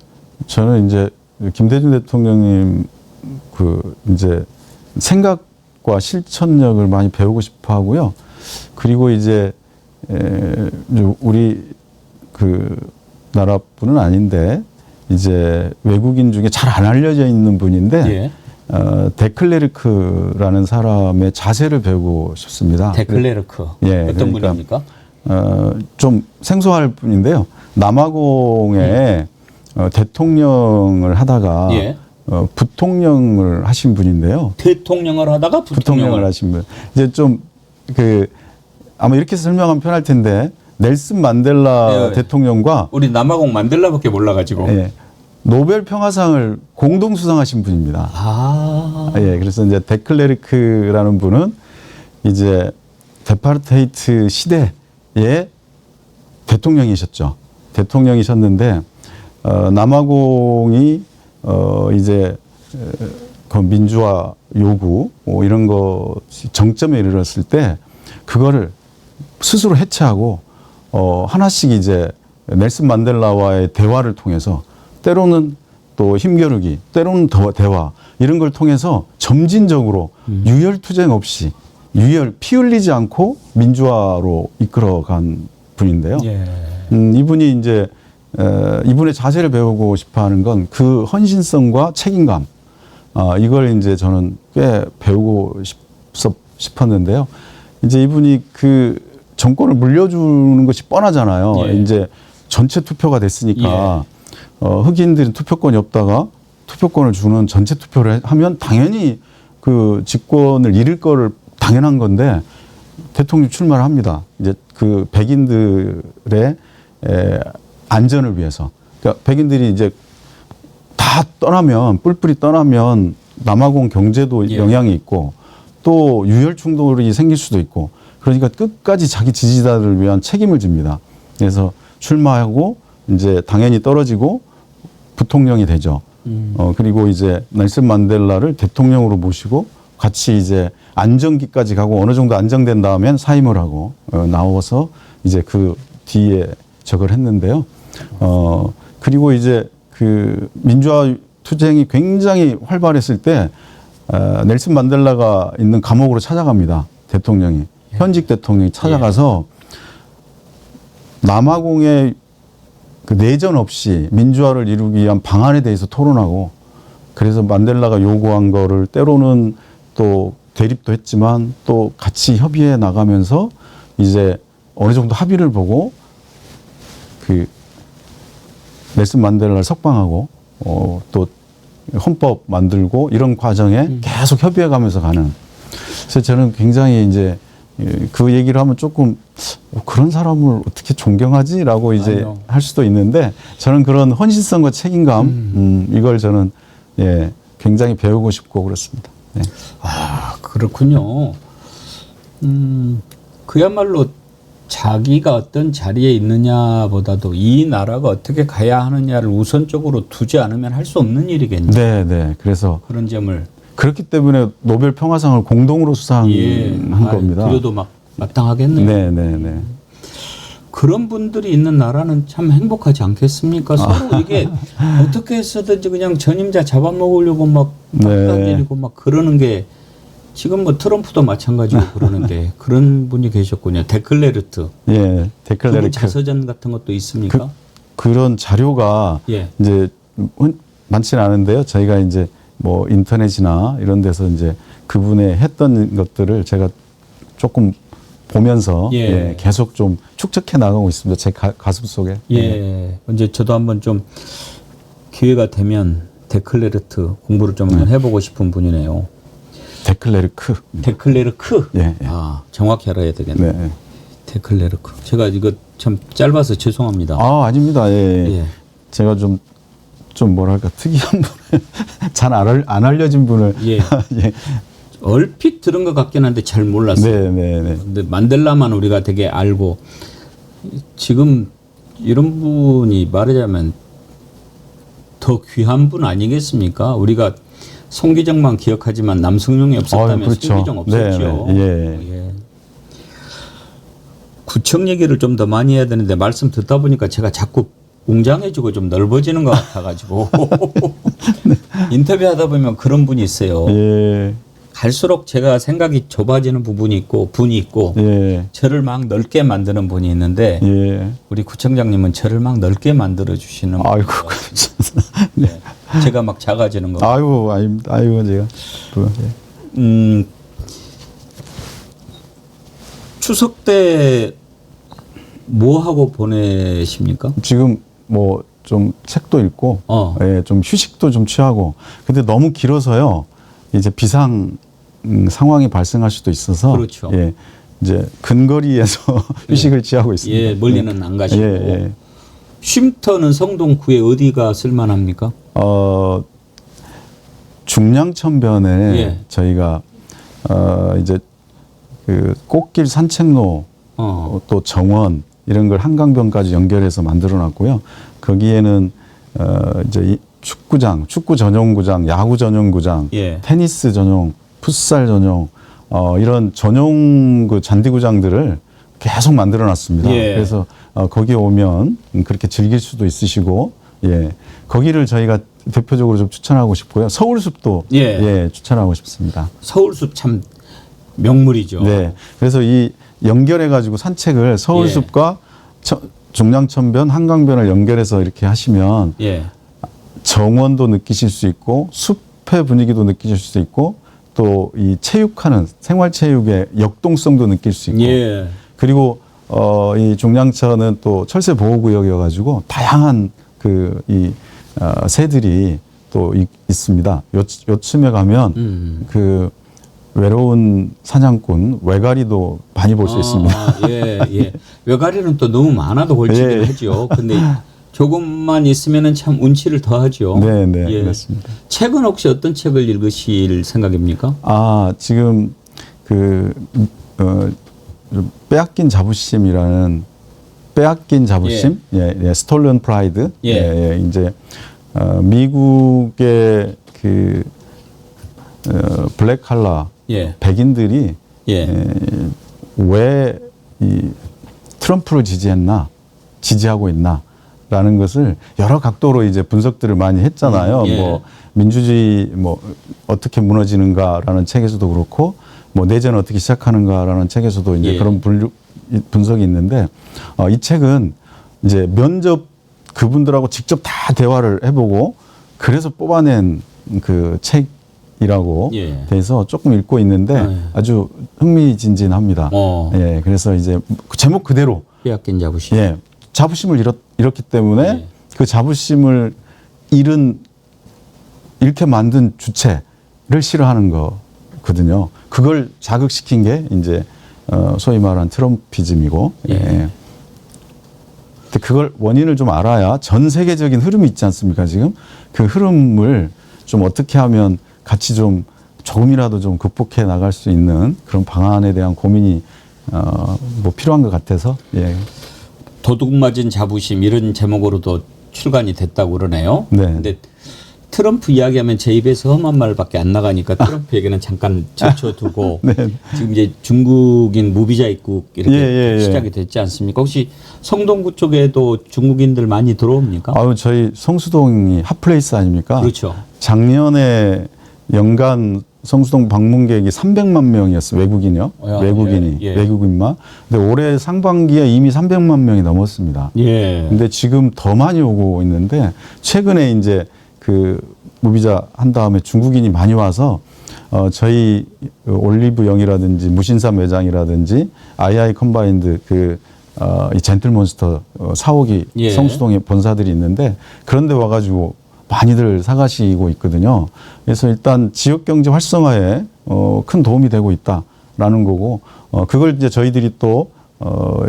저는 이제 김대중 대통령님 이제 생각과 실천력을 많이 배우고 싶어 하고요. 그리고 이제 우리 나라 분은 아닌데 이제 외국인 중에 잘 안 알려져 있는 분인데 데클레르크라는 사람의 자세를 배우고 싶습니다. 데클레르크. 어떤 분입니까? 좀 생소할 분인데요. 남아공에 대통령을 하다가 부통령을 하신 분인데요. 대통령을 하다가 부통령을 하신 분. 이제 좀 아마 이렇게 설명하면 편할 텐데 넬슨 만델라 대통령과 우리 남아공 만델라밖에 몰라가지고 노벨 평화상을 공동 수상하신 분입니다. 그래서 이제 데클레르크라는 분은 이제 데파르테이트 시대의 대통령이셨는데 남아공이 이제 그 민주화 요구 이런 것이 정점에 이르렀을 때 그거를 스스로 해체하고 하나씩 이제 넬슨 만델라와의 대화를 통해서 때로는 또 힘겨루기, 때로는 대화 이런 걸 통해서 점진적으로 유혈투쟁 없이 피 흘리지 않고 민주화로 이끌어간 분인데요. 이분이 이제 이분의 자세를 배우고 싶어하는 건 그 헌신성과 책임감 이걸 이제 저는 꽤 배우고 싶었는데요. 이제 이분이 그 정권을 물려주는 것이 뻔하잖아요. 예. 이제 전체 투표가 됐으니까 흑인들은 투표권이 없다가 투표권을 주는 전체 투표를 하면 당연히 그 직권을 잃을 거를 당연한 건데 대통령 출마를 합니다. 이제 그 백인들의 안전을 위해서. 그러니까 백인들이 이제 다 떠나면 뿔뿔이 떠나면 남아공 경제도 예. 영향이 있고 또 유혈 충돌이 생길 수도 있고 그러니까 끝까지 자기 지지자들을 위한 책임을 집니다. 그래서 출마하고 이제 당연히 떨어지고 부통령이 되죠. 그리고 이제 넬슨 만델라를 대통령으로 모시고 같이 이제 안정기까지 가고 어느 정도 안정된 다음엔 사임을 하고 나와서 이제 그 뒤에 저걸 했는데요. 그리고 이제 그 민주화 투쟁이 굉장히 활발했을 때 넬슨 만델라가 있는 감옥으로 찾아갑니다. 대통령이. 현직 대통령이 찾아가서 남아공의 그 내전 없이 민주화를 이루기 위한 방안에 대해서 토론하고 그래서 만델라가 요구한 거를 때로는 또 대립도 했지만 또 같이 협의해 나가면서 이제 어느 정도 합의를 보고 그 넬슨 만델라를 석방하고 또 헌법 만들고 이런 과정에 계속 협의해 가면서 가는. 그래서 저는 굉장히 이제 그 얘기를 하면 조금 그런 사람을 어떻게 존경하지라고 이제 아니요. 할 수도 있는데 저는 그런 헌신성과 책임감 이걸 저는 굉장히 배우고 싶고 그렇습니다. 네. 아, 그렇군요. 그야말로 자기가 어떤 자리에 있느냐보다도 이 나라가 어떻게 가야 하느냐를 우선적으로 두지 않으면 할 수 없는 일이겠네요. 네, 네. 그래서 그런 점을. 그렇기 때문에 노벨 평화상을 공동으로 수상한 겁니다. 그래도 막 마땅하겠네요. 네, 네, 네. 그런 분들이 있는 나라는 참 행복하지 않겠습니까? 서로 이게 어떻게 해서든지 그냥 전임자 잡아먹으려고 막 빡빡이고 막 그러는 게 지금 뭐 트럼프도 마찬가지고 그러는데 그런 분이 계셨군요. 데클레르트. 예, 그분 데클레르트. 자서전 같은 것도 있습니까? 그런 자료가 예. 이제 많지는 않은데요. 저희가 이제 뭐 인터넷이나 이런 데서 이제 그분의 했던 것들을 제가 조금 보면서 예. 계속 좀 축적해 나가고 있습니다. 제 가슴 속에. 예. 언제 저도 한번 좀 기회가 되면 데클레르트 공부를 좀 한번 해보고 싶은 분이네요. 데클레르크. 데클레르크. 예, 예. 아, 정확히 알아야 되겠네요. 네. 데클레르크. 제가 이거 참 짧아서 죄송합니다. 아, 아닙니다. 예. 예. 제가 좀 뭐랄까 특이한 분을 잘 안 알려진 분을 예. 예. 얼핏 들은 것 같긴 한데 잘 몰랐어요. 네, 네, 네. 근데 만델라만 우리가 되게 알고 지금 이런 분이 말하자면 더 귀한 분 아니겠습니까? 우리가 송기정만 기억하지만 남승용이 없었다면 그렇죠. 송기정 없었죠. 네, 네. 예. 구청 얘기를 좀 더 많이 해야 되는데 말씀 듣다 보니까 제가 자꾸 웅장해지고 좀 넓어지는 것 같아가지고 인터뷰하다 보면 그런 분이 있어요. 예. 갈수록 제가 생각이 좁아지는 부분이 있고 분이 있고 예. 저를 막 넓게 만드는 분이 있는데 예. 우리 구청장님은 저를 막 넓게 만들어 주시는 아이고, 네. 제가 막 작아지는 거. 아이고, 아닙니다. 아이고, 제가. 예. 추석 때 뭐 하고 보내십니까? 지금 뭐 좀 책도 읽고, 예, 좀 휴식도 좀 취하고, 근데 너무 길어서요, 이제 비상 상황이 발생할 수도 있어서, 그렇죠. 예, 이제 근거리에서 휴식을 취하고 있습니다. 예, 멀리는 안 가시고. 예, 예. 쉼터는 성동구에 어디가 쓸만합니까? 중량천변에 예. 저희가 이제 그 꽃길 산책로 또 정원 이런 걸 한강변까지 연결해서 만들어놨고요. 거기에는 이제 이 축구장, 축구 전용구장, 야구 전용구장, 예. 테니스 전용, 풋살 전용 이런 전용 그 잔디구장들을 계속 만들어놨습니다. 예. 그래서 거기 오면 그렇게 즐길 수도 있으시고, 예, 거기를 저희가 대표적으로 좀 추천하고 싶고요. 서울숲도 예. 예, 추천하고 싶습니다. 서울숲 참 명물이죠. 네, 그래서 이 연결해가지고 산책을 서울숲과 중량천변, 한강변을 연결해서 이렇게 하시면 예. 정원도 느끼실 수 있고 숲 숲의 분위기도 느끼실 수 있고 또 이 체육하는 생활체육의 역동성도 느낄 수 있고 예. 그리고 이 중량천은 또 철새 보호구역이어가지고 다양한 새들이 또 있습니다. 요쯤에 가면 그 외로운 사냥꾼 외가리도 많이 볼 수 있습니다. 예, 예. 외가리는 또 너무 많아도 골치긴 예. 하죠. 근데 조금만 있으면은 참 운치를 더 하죠. 네, 네, 예. 그렇습니다. 책은 혹시 어떤 책을 읽으실 생각입니까? 지금 빼앗긴 자부심이라는 빼앗긴 자부심, 스톨런 프라이드, 예. 이제 미국의 블랙 칼라 예. 백인들이 예. 왜 이 트럼프를 지지하고 있나라는 것을 여러 각도로 이제 분석들을 많이 했잖아요. 예. 뭐 민주주의 어떻게 무너지는가라는 책에서도 그렇고 뭐 내전을 어떻게 시작하는가라는 책에서도 이제 예. 그런 분석이 있는데 이 책은 이제 면접 그분들하고 직접 다 대화를 해보고 그래서 뽑아낸 그 책이라고 예. 돼서 조금 읽고 있는데 예. 아주 흥미진진합니다. 예, 그래서 이제 그 제목 그대로 빼앗긴 자부심. 예, 자부심을 잃었기 때문에 예. 그 자부심을 잃게 만든 주체를 싫어하는 거거든요. 그걸 자극시킨 게 이제 소위 말하는 트럼피즘이고. 예. 예. 근데 그걸 원인을 좀 알아야 전 세계적인 흐름이 있지 않습니까? 지금 그 흐름을 좀 어떻게 하면 같이 좀 조금이라도 좀 극복해 나갈 수 있는 그런 방안에 대한 고민이 뭐 필요한 것 같아서 예. 도둑맞은 자부심 이런 제목으로도 출간이 됐다고 그러네요. 네. 근데 트럼프 이야기하면 제 입에서 험한 말밖에 안 나가니까 트럼프 얘기는 잠깐 제쳐두고 네. 지금 이제 중국인 무비자 입국 이렇게 예. 시작이 됐지 않습니까? 혹시 성동구 쪽에도 중국인들 많이 들어옵니까? 저희 성수동이 핫플레이스 아닙니까? 그렇죠. 작년에 연간 성수동 방문객이 300만 명이었어요. 외국인이요. 외국인만. 근데 올해 상반기에 이미 300만 명이 넘었습니다. 예. 근데 지금 더 많이 오고 있는데 최근에 이제 그 무비자 한 다음에 중국인이 많이 와서 저희 올리브영이라든지 무신사 매장이라든지 아이아이 컴바인드 이 젠틀몬스터 사옥이 예. 성수동에 본사들이 있는데 그런데 와가지고 많이들 사가시고 있거든요. 그래서 일단 지역 경제 활성화에 큰 도움이 되고 있다라는 거고 그걸 이제 저희들이 또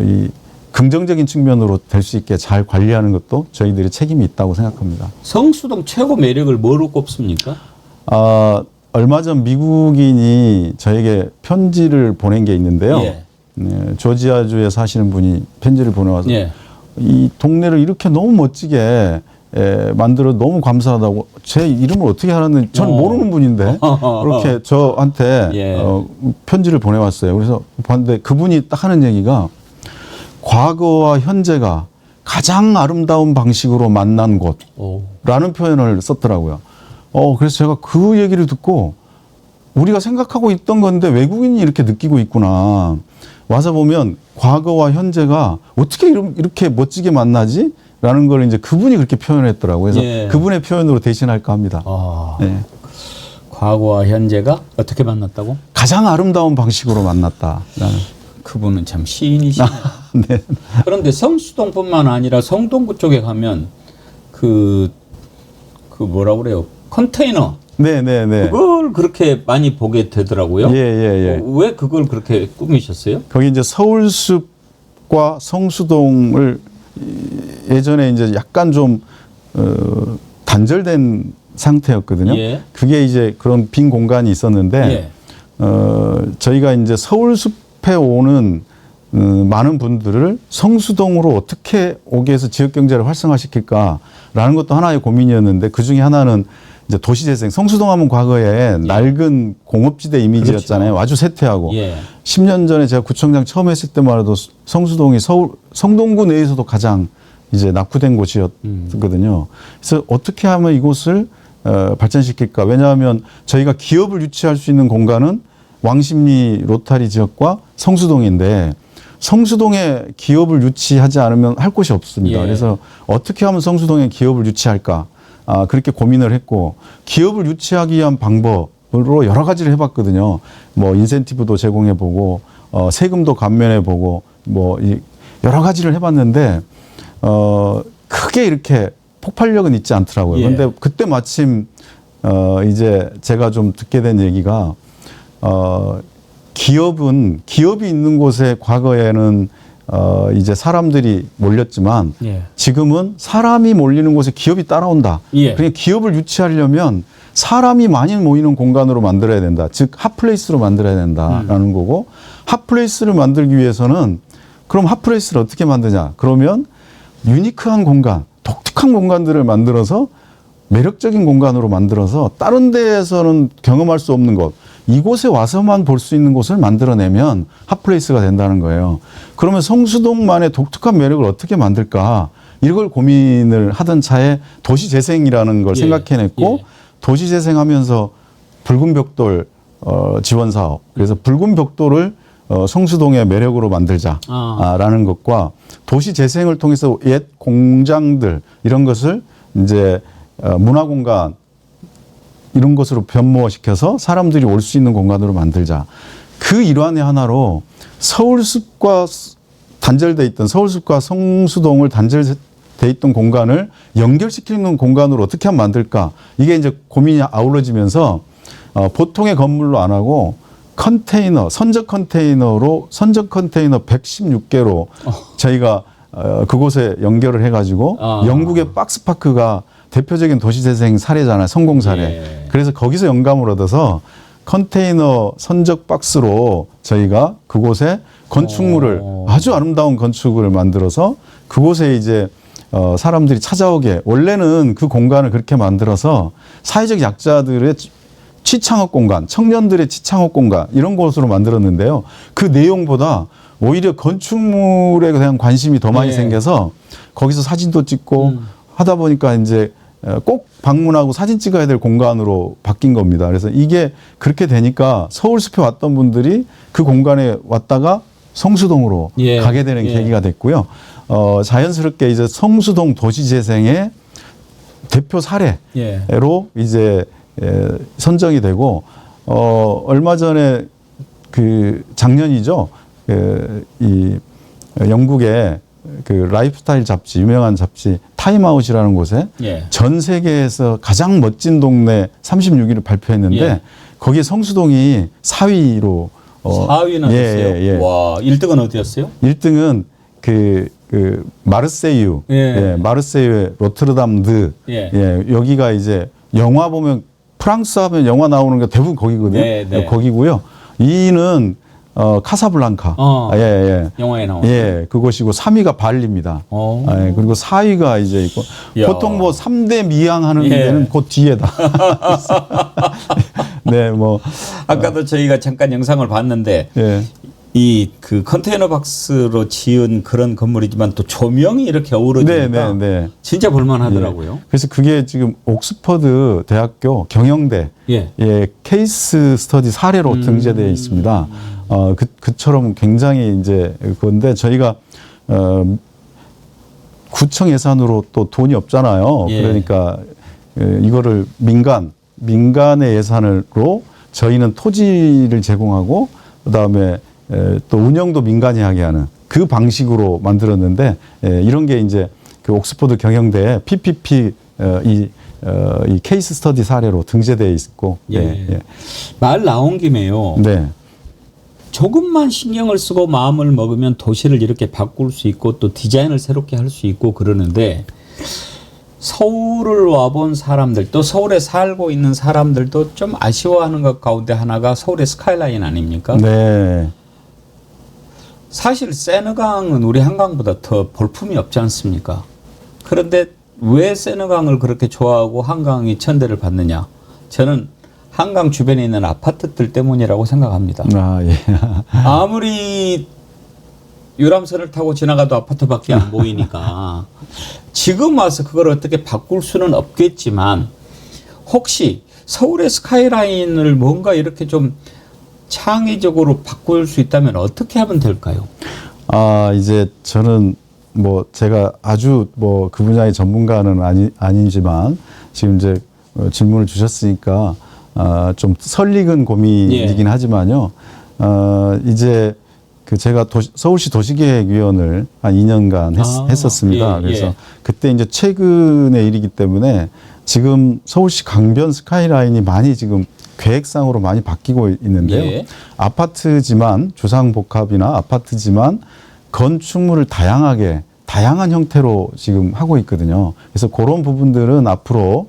이 긍정적인 측면으로 될 수 있게 잘 관리하는 것도 저희들의 책임이 있다고 생각합니다. 성수동 최고 매력을 뭐로 꼽습니까? 얼마 전 미국인이 저에게 편지를 보낸 게 있는데요. 예. 네, 조지아주에 사시는 분이 편지를 보내와서 예. 이 동네를 이렇게 너무 멋지게 만들어 너무 감사하다고 제 이름을 어떻게 하는지 저는 모르는 분인데 그렇게 저한테 예. 편지를 보내왔어요. 그래서 봤는데 그분이 딱 하는 얘기가 과거와 현재가 가장 아름다운 방식으로 만난 곳라는 표현을 썼더라고요. 그래서 제가 그 얘기를 듣고 우리가 생각하고 있던 건데 외국인이 이렇게 느끼고 있구나. 와서 보면 과거와 현재가 어떻게 이렇게 멋지게 만나지? 라는 걸 이제 그분이 그렇게 표현했더라고요. 그래서 예. 그분의 표현으로 대신할까 합니다. 네. 과거와 현재가 어떻게 만났다고? 가장 아름다운 방식으로 만났다라는. 그분은 참 시인이시네요. 네. 그런데 성수동뿐만 아니라 성동구 쪽에 가면 그 뭐라 그래요? 컨테이너. 네네네. 그걸 그렇게 많이 보게 되더라고요. 예. 왜 그걸 그렇게 꾸미셨어요? 거기 이제 서울숲과 성수동을 예전에 이제 약간 좀 단절된 상태였거든요. 예. 그게 이제 그런 빈 공간이 있었는데 저희가 이제 서울숲에 오는 많은 분들을 성수동으로 어떻게 오게 해서 지역 경제를 활성화시킬까라는 것도 하나의 고민이었는데 그 중에 하나는 이제 도시재생. 성수동 하면 과거에 낡은 공업지대 이미지였잖아요. 그렇죠. 아주 쇠퇴하고. 예. 10년 10년 전에 제가 구청장 처음 했을 때만 해도 성수동이 성동구 내에서도 가장 이제 낙후된 곳이었거든요. 그래서 어떻게 하면 이곳을 발전시킬까? 왜냐하면 저희가 기업을 유치할 수 있는 공간은 왕십리 로타리 지역과 성수동인데 성수동에 기업을 유치하지 않으면 할 곳이 없습니다. 예. 그래서 어떻게 하면 성수동에 기업을 유치할까? 그렇게 고민을 했고 기업을 유치하기 위한 방법으로 여러 가지를 해봤거든요. 뭐 인센티브도 제공해보고 세금도 감면해보고 뭐 여러 가지를 해봤는데 크게 이렇게 폭발력은 있지 않더라고요. 그런데 예. 그때 마침 이제 제가 좀 듣게 된 얘기가 기업이 있는 곳에 과거에는 이제 사람들이 몰렸지만 예. 지금은 사람이 몰리는 곳에 기업이 따라온다. 예. 그러니까 기업을 유치하려면 사람이 많이 모이는 공간으로 만들어야 된다. 즉 핫플레이스로 만들어야 된다라는 거고 핫플레이스를 만들기 위해서는 그럼 핫플레이스를 어떻게 만드냐? 그러면 유니크한 공간, 독특한 공간들을 만들어서 매력적인 공간으로 만들어서 다른 데에서는 경험할 수 없는 것, 이곳에 와서만 볼 수 있는 곳을 만들어내면 핫플레이스가 된다는 거예요. 그러면 성수동만의 독특한 매력을 어떻게 만들까? 이걸 고민을 하던 차에 도시재생이라는 걸 예. 생각해냈고 예. 도시재생하면서 붉은 벽돌 지원 사업. 그래서 붉은 벽돌을 성수동의 매력으로 만들자라는 것과 도시재생을 통해서 옛 공장들 이런 것을 이제 문화공간 이런 것으로 변모시켜서 사람들이 올 수 있는 공간으로 만들자. 그 일환의 하나로 서울숲과 단절돼 있던 서울숲과 성수동을 단절돼 있던 공간을 연결시키는 공간으로 어떻게 하면 만들까. 이게 이제 고민이 아우러지면서 보통의 건물로 안 하고 컨테이너, 선적 컨테이너 116개로 저희가 그곳에 연결을 해가지고 영국의 박스파크가 대표적인 도시재생 사례잖아요. 성공 사례. 예. 그래서 거기서 영감을 얻어서 컨테이너 선적 박스로 저희가 그곳에 건축물을 아주 아름다운 건축을 만들어서 그곳에 이제 사람들이 찾아오게 원래는 그 공간을 그렇게 만들어서 사회적 약자들의 취창업 공간, 청년들의 취창업 공간 이런 곳으로 만들었는데요. 그 내용보다 오히려 건축물에 대한 관심이 더 많이 네. 생겨서 거기서 사진도 찍고 하다 보니까 이제 꼭 방문하고 사진 찍어야 될 공간으로 바뀐 겁니다. 그래서 이게 그렇게 되니까 서울숲에 왔던 분들이 그 공간에 왔다가 성수동으로 예. 가게 되는 예. 계기가 됐고요. 자연스럽게 이제 성수동 도시재생의 대표 사례로 예. 이제 선정이 되고 얼마 전에 그 작년이죠. 이 영국의 그 라이프스타일 잡지 유명한 잡지 타임아웃이라는 곳에 예. 전 세계에서 가장 멋진 동네 36위를 발표했는데 예. 거기에 성수동이 4위로 4위나 됐어요. 와, 1등은 어디였어요? 1등은 그 마르세유, 예. 마르세유의 로트르담드, 예. 여기가 이제 영화 보면 프랑스 하면 영화 나오는 게 대부분 거기거든요. 네, 네. 거기고요. 2위는 카사블랑카, 영화에 나오는. 예, 그곳이고 3위가 발리입니다. 그리고 4위가 이제 있고 야. 보통 뭐 3대 미항하는 예. 데는 그 뒤에다. 네, 뭐 아까도 저희가 잠깐 영상을 봤는데 예. 이 그 컨테이너 박스로 지은 그런 건물이지만 또 조명이 이렇게 어우러지니까 네. 진짜 볼만하더라고요. 그래서 그게 지금 옥스퍼드 대학교 경영대 예. 케이스 스터디 사례로 등재되어 있습니다. 그처럼 굉장히 이제 그건데 저희가 구청 예산으로 또 돈이 없잖아요. 예. 그러니까 이거를 민간의 예산으로 저희는 토지를 제공하고 그다음에 또 운영도 민간이 하게 하는 그 방식으로 만들었는데 이런 게 이제 그 옥스퍼드 경영대에 PPP 이 케이스 스터디 사례로 등재되어 있고 말 나온 김에요. 네. 조금만 신경을 쓰고 마음을 먹으면 도시를 이렇게 바꿀 수 있고 또 디자인을 새롭게 할 수 있고 그러는데 서울을 와본 사람들 또 서울에 살고 있는 사람들도 좀 아쉬워하는 것 가운데 하나가 서울의 스카이라인 아닙니까? 네. 사실 세느강은 우리 한강보다 더 볼품이 없지 않습니까? 그런데 왜 세느강을 그렇게 좋아하고 한강이 천대를 받느냐? 저는 한강 주변에 있는 아파트들 때문이라고 생각합니다. 예. 아무리 유람선을 타고 지나가도 아파트밖에 안 보이니까 지금 와서 그걸 어떻게 바꿀 수는 없겠지만 혹시 서울의 스카이라인을 뭔가 이렇게 좀 창의적으로 바꿀 수 있다면 어떻게 하면 될까요? 이제 저는 뭐 제가 아주 뭐 그 분야의 전문가는 아니지만 지금 이제 질문을 주셨으니까 좀 설익은 고민이긴 하지만요. 이제 그 제가 서울시 도시계획위원을 한 2년간 했었습니다. 그래서 그때 이제 최근의 일이기 때문에 지금 서울시 강변 스카이라인이 많이 지금 계획상으로 많이 바뀌고 있는데요. 아파트지만 주상복합이나 아파트지만 건축물을 다양한 형태로 지금 하고 있거든요. 그래서 그런 부분들은 앞으로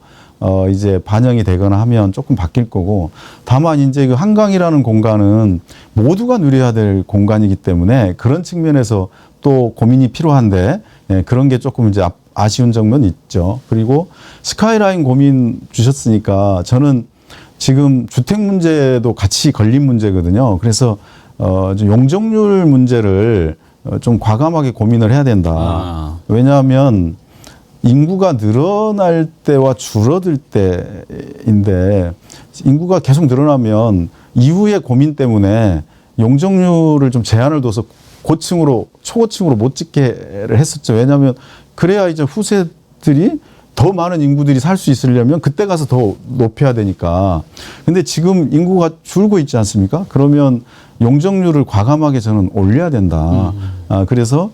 이제 반영이 되거나 하면 조금 바뀔 거고, 다만 이제 그 한강이라는 공간은 모두가 누려야 될 공간이기 때문에 그런 측면에서 또 고민이 필요한데, 그런 게 조금 이제 아쉬운 점은 있죠. 그리고 스카이라인 고민 주셨으니까 저는 지금 주택 문제도 같이 걸린 문제거든요. 그래서 용적률 문제를 좀 과감하게 고민을 해야 된다. 왜냐하면 인구가 늘어날 때와 줄어들 때인데, 인구가 계속 늘어나면 이후의 고민 때문에 용적률을 좀 제한을 둬서 고층으로 초고층으로 못 짓게를 했었죠. 왜냐하면 그래야 이제 후세들이 더 많은 인구들이 살 수 있으려면 그때 가서 더 높여야 되니까. 근데 지금 인구가 줄고 있지 않습니까? 그러면 용적률을 과감하게 저는 올려야 된다. 그래서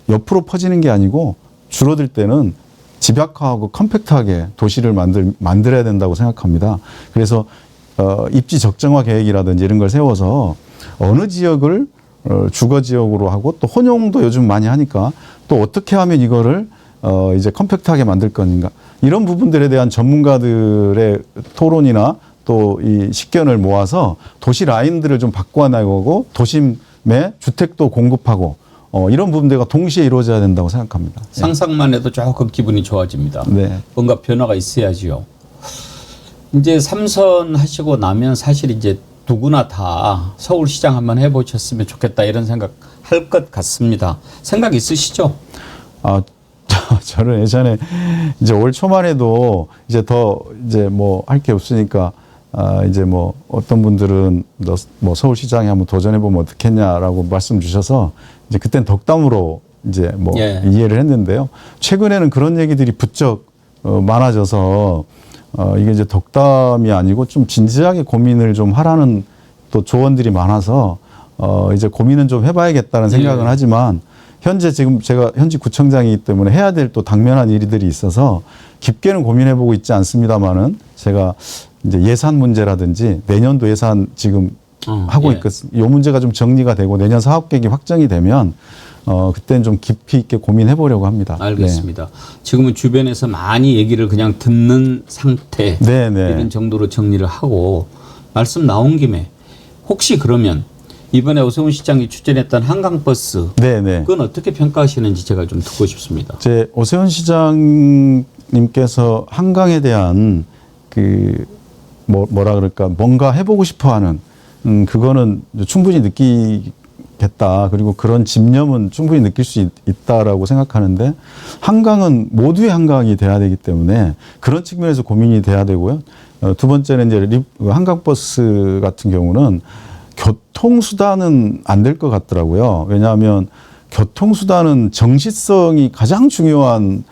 옆으로 퍼지는 게 아니고 줄어들 때는 집약화하고 컴팩트하게 도시를 만들어야 된다고 생각합니다. 그래서 입지 적정화 계획이라든지 이런 걸 세워서 어느 지역을 주거 지역으로 하고, 또 혼용도 요즘 많이 하니까 또 어떻게 하면 이거를 이제 컴팩트하게 만들 건가, 이런 부분들에 대한 전문가들의 토론이나 또 이 식견을 모아서 도시 라인들을 좀 바꿔나가고 도심에 주택도 공급하고 이런 부분들과 동시에 이루어져야 된다고 생각합니다. 상상만 해도 조금 기분이 좋아집니다. 네. 뭔가 변화가 있어야지요. 이제 3선 하시고 나면 사실 이제 누구나 다 서울시장 한번 해보셨으면 좋겠다 이런 생각 할 것 같습니다. 생각 있으시죠? 저는 예전에 이제 올 초만 해도 이제 뭐 할 게 없으니까 이제 뭐 어떤 분들은 너 뭐 서울시장에 한번 도전해보면 어떻겠냐라고 말씀 주셔서 이제 그땐 덕담으로 이제 뭐 이해를 했는데요. 최근에는 그런 얘기들이 부쩍 많아져서 이게 이제 덕담이 아니고 좀 진지하게 고민을 좀 하라는 또 조언들이 많아서 이제 고민은 좀 해봐야겠다는 생각은 하지만, 현재 지금 제가 현직 구청장이기 때문에 해야 될 또 당면한 일들이 있어서 깊게는 고민해보고 있지 않습니다만은, 제가 이제 예산 문제라든지 내년도 예산 지금 하고 있거든요. 이 문제가 좀 정리가 되고 내년 사업 계획이 확정이 되면 그때는 좀 깊이 있게 고민해보려고 합니다. 알겠습니다. 지금은 주변에서 많이 얘기를 그냥 듣는 상태, 이런 정도로 정리를 하고, 말씀 나온 김에 혹시 그러면 이번에 오세훈 시장이 추진했던 한강버스, 그건 어떻게 평가하시는지 제가 좀 듣고 싶습니다. 오세훈 시장님께서 한강에 대한 뭐라 그럴까, 뭔가 해보고 싶어하는 그거는 충분히 느끼겠다. 그리고 그런 집념은 충분히 느낄 수 있다라고 생각하는데, 한강은 모두의 한강이 돼야 되기 때문에 그런 측면에서 고민이 돼야 되고요. 두 번째는 이제 한강버스 같은 경우는 교통수단은 안 될 것 같더라고요. 왜냐하면 교통수단은 정시성이 가장 중요한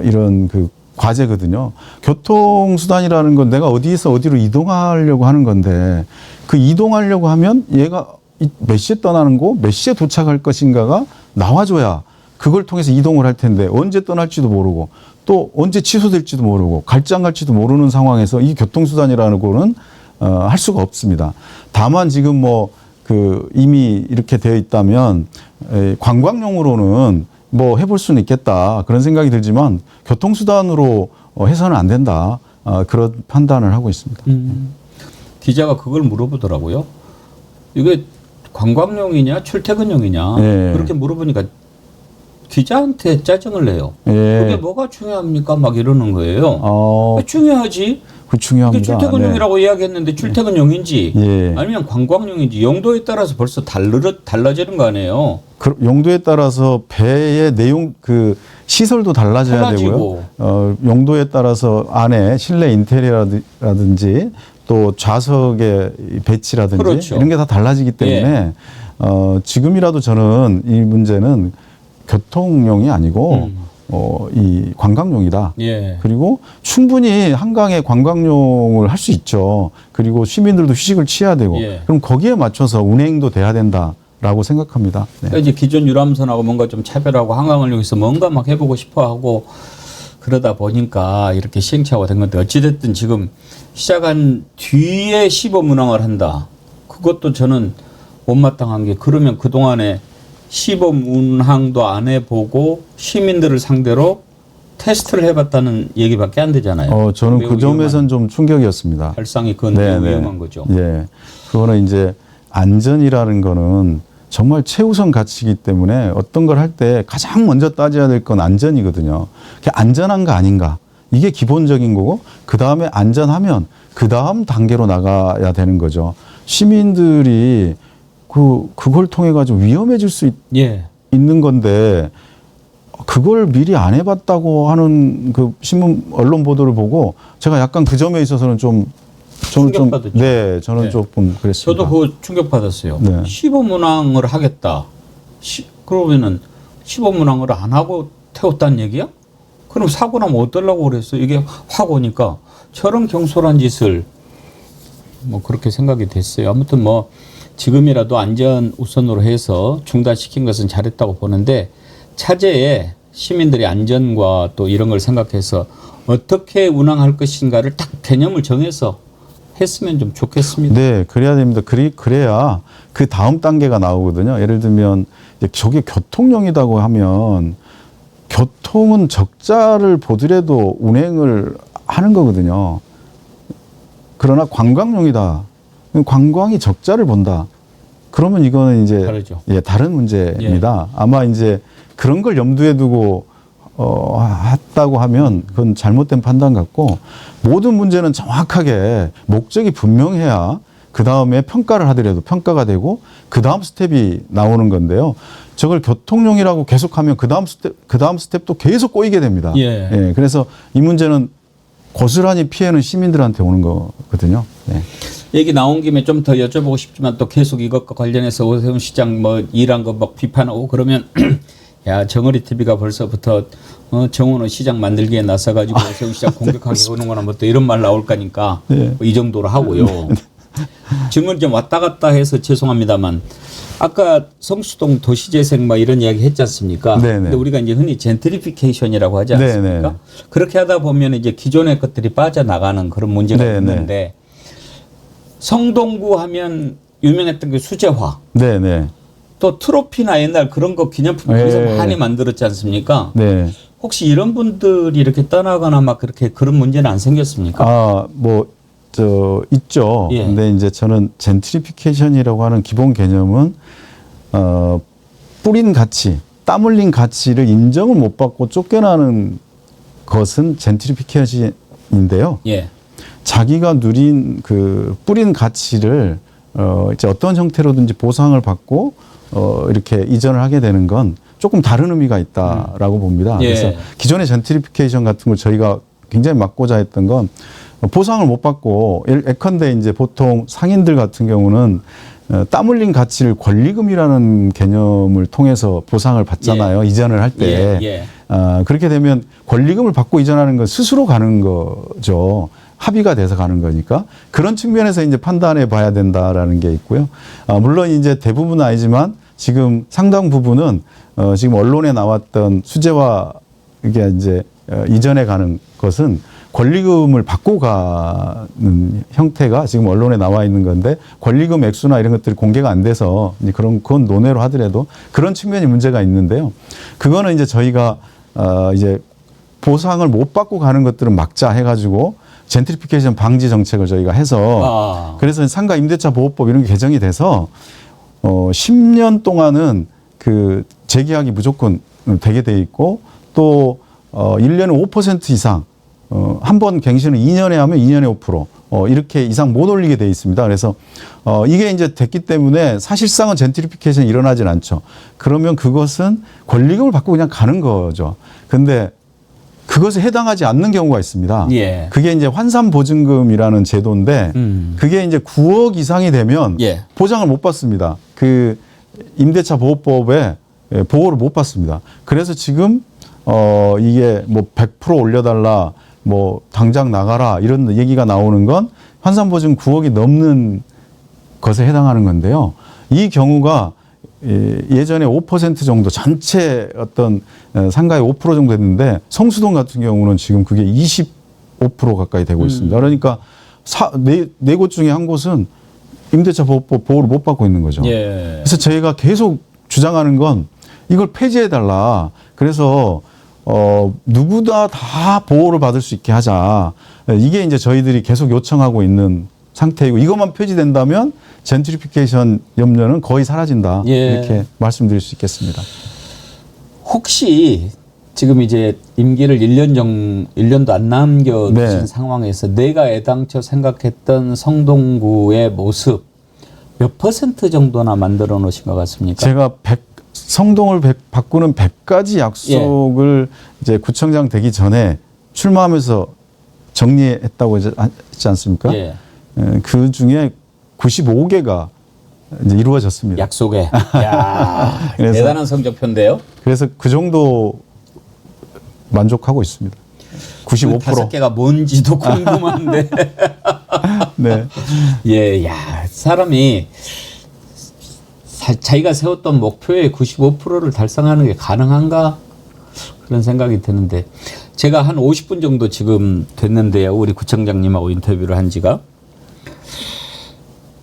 이런 과제거든요. 교통수단이라는 건 내가 어디에서 어디로 이동하려고 하는 건데, 그 이동하려고 하면 얘가 몇 시에 떠나는 거, 몇 시에 도착할 것인가가 나와줘야 그걸 통해서 이동을 할 텐데, 언제 떠날지도 모르고 또 언제 취소될지도 모르고 갈지 안 갈지도 모르는 상황에서 이 교통수단이라는 거는 할 수가 없습니다. 다만 지금 이미 이렇게 되어 있다면 관광용으로는 뭐 해볼 수는 있겠다, 그런 생각이 들지만 교통수단으로 해서는 안 된다, 그런 판단을 하고 있습니다. 기자가 그걸 물어보더라고요. 이게 관광용이냐 출퇴근용이냐 그렇게 물어보니까 기자한테 짜증을 내요. 그게 뭐가 중요합니까? 막 이러는 거예요. 중요하지. 중요합니다. 이게 출퇴근용이라고 이야기했는데 출퇴근용인지 아니면 관광용인지 용도에 따라서 벌써 달라지는 거 아니에요. 용도에 따라서 배의 내용, 시설도 달라져야 되고요. 용도에 따라서 안에 실내 인테리어라든지 또 좌석의 배치라든지 이런 게 다 달라지기 때문에 지금이라도 저는 이 문제는 교통용이 아니고 이 관광용이다. 예. 그리고 충분히 한강에 관광용을 할 수 있죠. 그리고 시민들도 휴식을 취해야 되고 예. 그럼 거기에 맞춰서 운행도 돼야 된다라고 생각합니다. 네. 그러니까 이제 기존 유람선하고 뭔가 좀 차별하고 한강을 여기서 뭔가 막 해보고 싶어하고 그러다 보니까 이렇게 시행착오가 된 건데 어찌됐든 지금 시작한 뒤에 시범 운항을 한다. 그것도 저는 못마땅한 게 그러면 그동안에 시범 운항도 안 해보고 시민들을 상대로 테스트를 해봤다는 얘기밖에 안 되잖아요. 저는 매우 그 점에선 좀 충격이었습니다. 발상이 그건 매우 위험한 거죠. 예. 그거는 이제 안전이라는 거는 정말 최우선 가치이기 때문에 어떤 걸 할 때 가장 먼저 따져야 될 건 안전이거든요. 그게 안전한가 아닌가. 이게 기본적인 거고 그 다음에 안전하면 그 다음 단계로 나가야 되는 거죠. 시민들이 그걸 통해 가지고 위험해질 수 예. 있는 건데 그걸 미리 안 해봤다고 하는 그 신문 언론 보도를 보고 제가 약간 그 점에 있어서는 저는 충격받았죠. 네, 저는 네. 조금 그랬습니다. 저도 그거 충격받았어요. 네. 시범 운항을 하겠다. 그러면은 시범 운항을 안 하고 태웠다는 얘기야? 그럼 사고 나면 어쩌려고 그랬어? 이게 확 오니까 저런 경솔한 짓을 뭐 그렇게 생각이 됐어요. 아무튼 뭐 지금이라도 안전 우선으로 해서 중단시킨 것은 잘했다고 보는데 차제에 시민들의 안전과 또 이런 걸 생각해서 어떻게 운항할 것인가를 딱 개념을 정해서 했으면 좀 좋겠습니다. 네, 그래야 됩니다. 그래야 그 다음 단계가 나오거든요. 예를 들면 이제 저게 교통용이라고 하면 교통은 적자를 보더라도 운행을 하는 거거든요. 그러나 관광용이다. 관광이 적자를 본다. 그러면 이거는 이제 다르죠. 예, 다른 문제입니다. 아마 이제 그런 걸 염두에 두고 했다고 하면 그건 잘못된 판단 같고 모든 문제는 정확하게 목적이 분명해야 그 다음에 평가를 하더라도 평가가 되고 그 다음 스텝이 나오는 건데요. 저걸 교통용이라고 계속하면 그 다음 스텝도 계속 꼬이게 됩니다. 예. 그래서 이 문제는 고스란히 피해는 시민들한테 오는 거거든요. 네. 얘기 나온 김에 좀 더 여쭤보고 싶지만 또 계속 이것과 관련해서 오세훈 시장 뭐 일한 거 막 비판하고 그러면 야 정어리 TV가 벌써부터 정원호 시장 만들기에 나서가지고 오세훈 시장 공격하게 오는거나 뭐 또 이런 말 나올 거니까 네. 뭐이 정도로 하고요. 질문 좀 왔다 갔다 해서 죄송합니다만 아까 성수동 도시재생 막 이런 이야기 했지 않습니까? 네네. 근데 우리가 이제 흔히 젠트리피케이션이라고 하지 않습니까? 네네. 그렇게 하다 보면 이제 기존의 것들이 빠져나가는 그런 문제가 네네. 있는데 성동구 하면 유명했던 게 수제화. 네. 또 트로피나 옛날 그런 거 기념품 거기서 예. 많이 만들었지 않습니까? 네. 혹시 이런 분들이 이렇게 떠나거나 막 그렇게 그런 문제는 안 생겼습니까? 있죠. 예. 근데 이제 저는 젠트리피케이션이라고 하는 기본 개념은 뿌린 가치, 땀 흘린 가치를 인정을 못 받고 쫓겨나는 것은 젠트리피케이션인데요. 예. 자기가 누린 그 뿌린 가치를 이제 어떤 형태로든지 보상을 받고 이렇게 이전을 하게 되는 건 조금 다른 의미가 있다라고 봅니다. 예. 그래서 기존의 젠트리피케이션 같은 걸 저희가 굉장히 막고자 했던 건 보상을 못 받고 예컨대 이제 보통 상인들 같은 경우는 땀 흘린 가치를 권리금이라는 개념을 통해서 보상을 받잖아요. 이전을 할 때. 그렇게 되면 권리금을 받고 이전하는 건 스스로 가는 거죠. 합의가 돼서 가는 거니까 그런 측면에서 이제 판단해 봐야 된다라는 게 있고요. 물론 이제 대부분은 아니지만 지금 상당 부분은 지금 언론에 나왔던 수재화 이게 이제 이전에 가는 것은 권리금을 받고 가는 형태가 지금 언론에 나와 있는 건데 권리금 액수나 이런 것들이 공개가 안 돼서 이제 그건 논외로 하더라도 그런 측면이 문제가 있는데요. 그거는 이제 저희가 이제 보상을 못 받고 가는 것들은 막자 해가지고 젠트리피케이션 방지 정책을 저희가 해서 그래서 상가 임대차 보호법 이런 게 개정이 돼서 10년 동안은 그 재계약이 무조건 되게 돼 있고 또 1년에 5% 이상 한 번 갱신을 2년에 하면 2년에 5% 이렇게 이상 못 올리게 돼 있습니다. 그래서 이게 이제 됐기 때문에 사실상은 젠트리피케이션이 일어나진 않죠. 그러면 그것은 권리금을 받고 그냥 가는 거죠. 근데 그것에 해당하지 않는 경우가 있습니다. 예. 그게 이제 환산보증금이라는 제도인데 그게 이제 9억 이상이 되면 보장을 못 받습니다. 그 임대차 보호법에 보호를 못 받습니다. 그래서 지금 이게 뭐 100% 올려달라, 뭐 당장 나가라 이런 얘기가 나오는 건 환산보증 9억이 넘는 것에 해당하는 건데요. 이 경우가 예전에 5% 정도 전체 어떤 상가의 5% 정도 됐는데 성수동 같은 경우는 지금 그게 25% 가까이 되고 있습니다. 그러니까 네 곳 중에 한 곳은 임대차 보호를 못 받고 있는 거죠. 예. 그래서 저희가 계속 주장하는 건 이걸 폐지해달라. 그래서 누구나 다 보호를 받을 수 있게 하자. 이게 이제 저희들이 계속 요청하고 있는 상태이고 이것만 폐지된다면 젠트리피케이션 염려는 거의 사라진다. 예. 이렇게 말씀드릴 수 있겠습니다. 혹시 지금 이제 임기를 1년도 안 남겨두신 네. 상황에서 내가 애당초 생각했던 성동구의 모습 몇 % 정도나 만들어 놓으신 것 같습니까? 제가 성동을 바꾸는 100가지 약속을 이제 구청장 되기 전에 출마하면서 정리했다고 했지 않습니까? 예. 그 중에 95개가 이제 이루어졌습니다. 약속에. 야, 그래서- 대단한 성적표인데요. 그래서 그 정도 만족하고 있습니다. 95%. 그 5개가 뭔지도 궁금한데. 네. 예, 야, 사람이 자기가 세웠던 목표의 95%를 달성하는 게 가능한가? 그런 생각이 드는데 제가 한 50분 정도 지금 됐는데요. 우리 구청장님하고 인터뷰를 한 지가.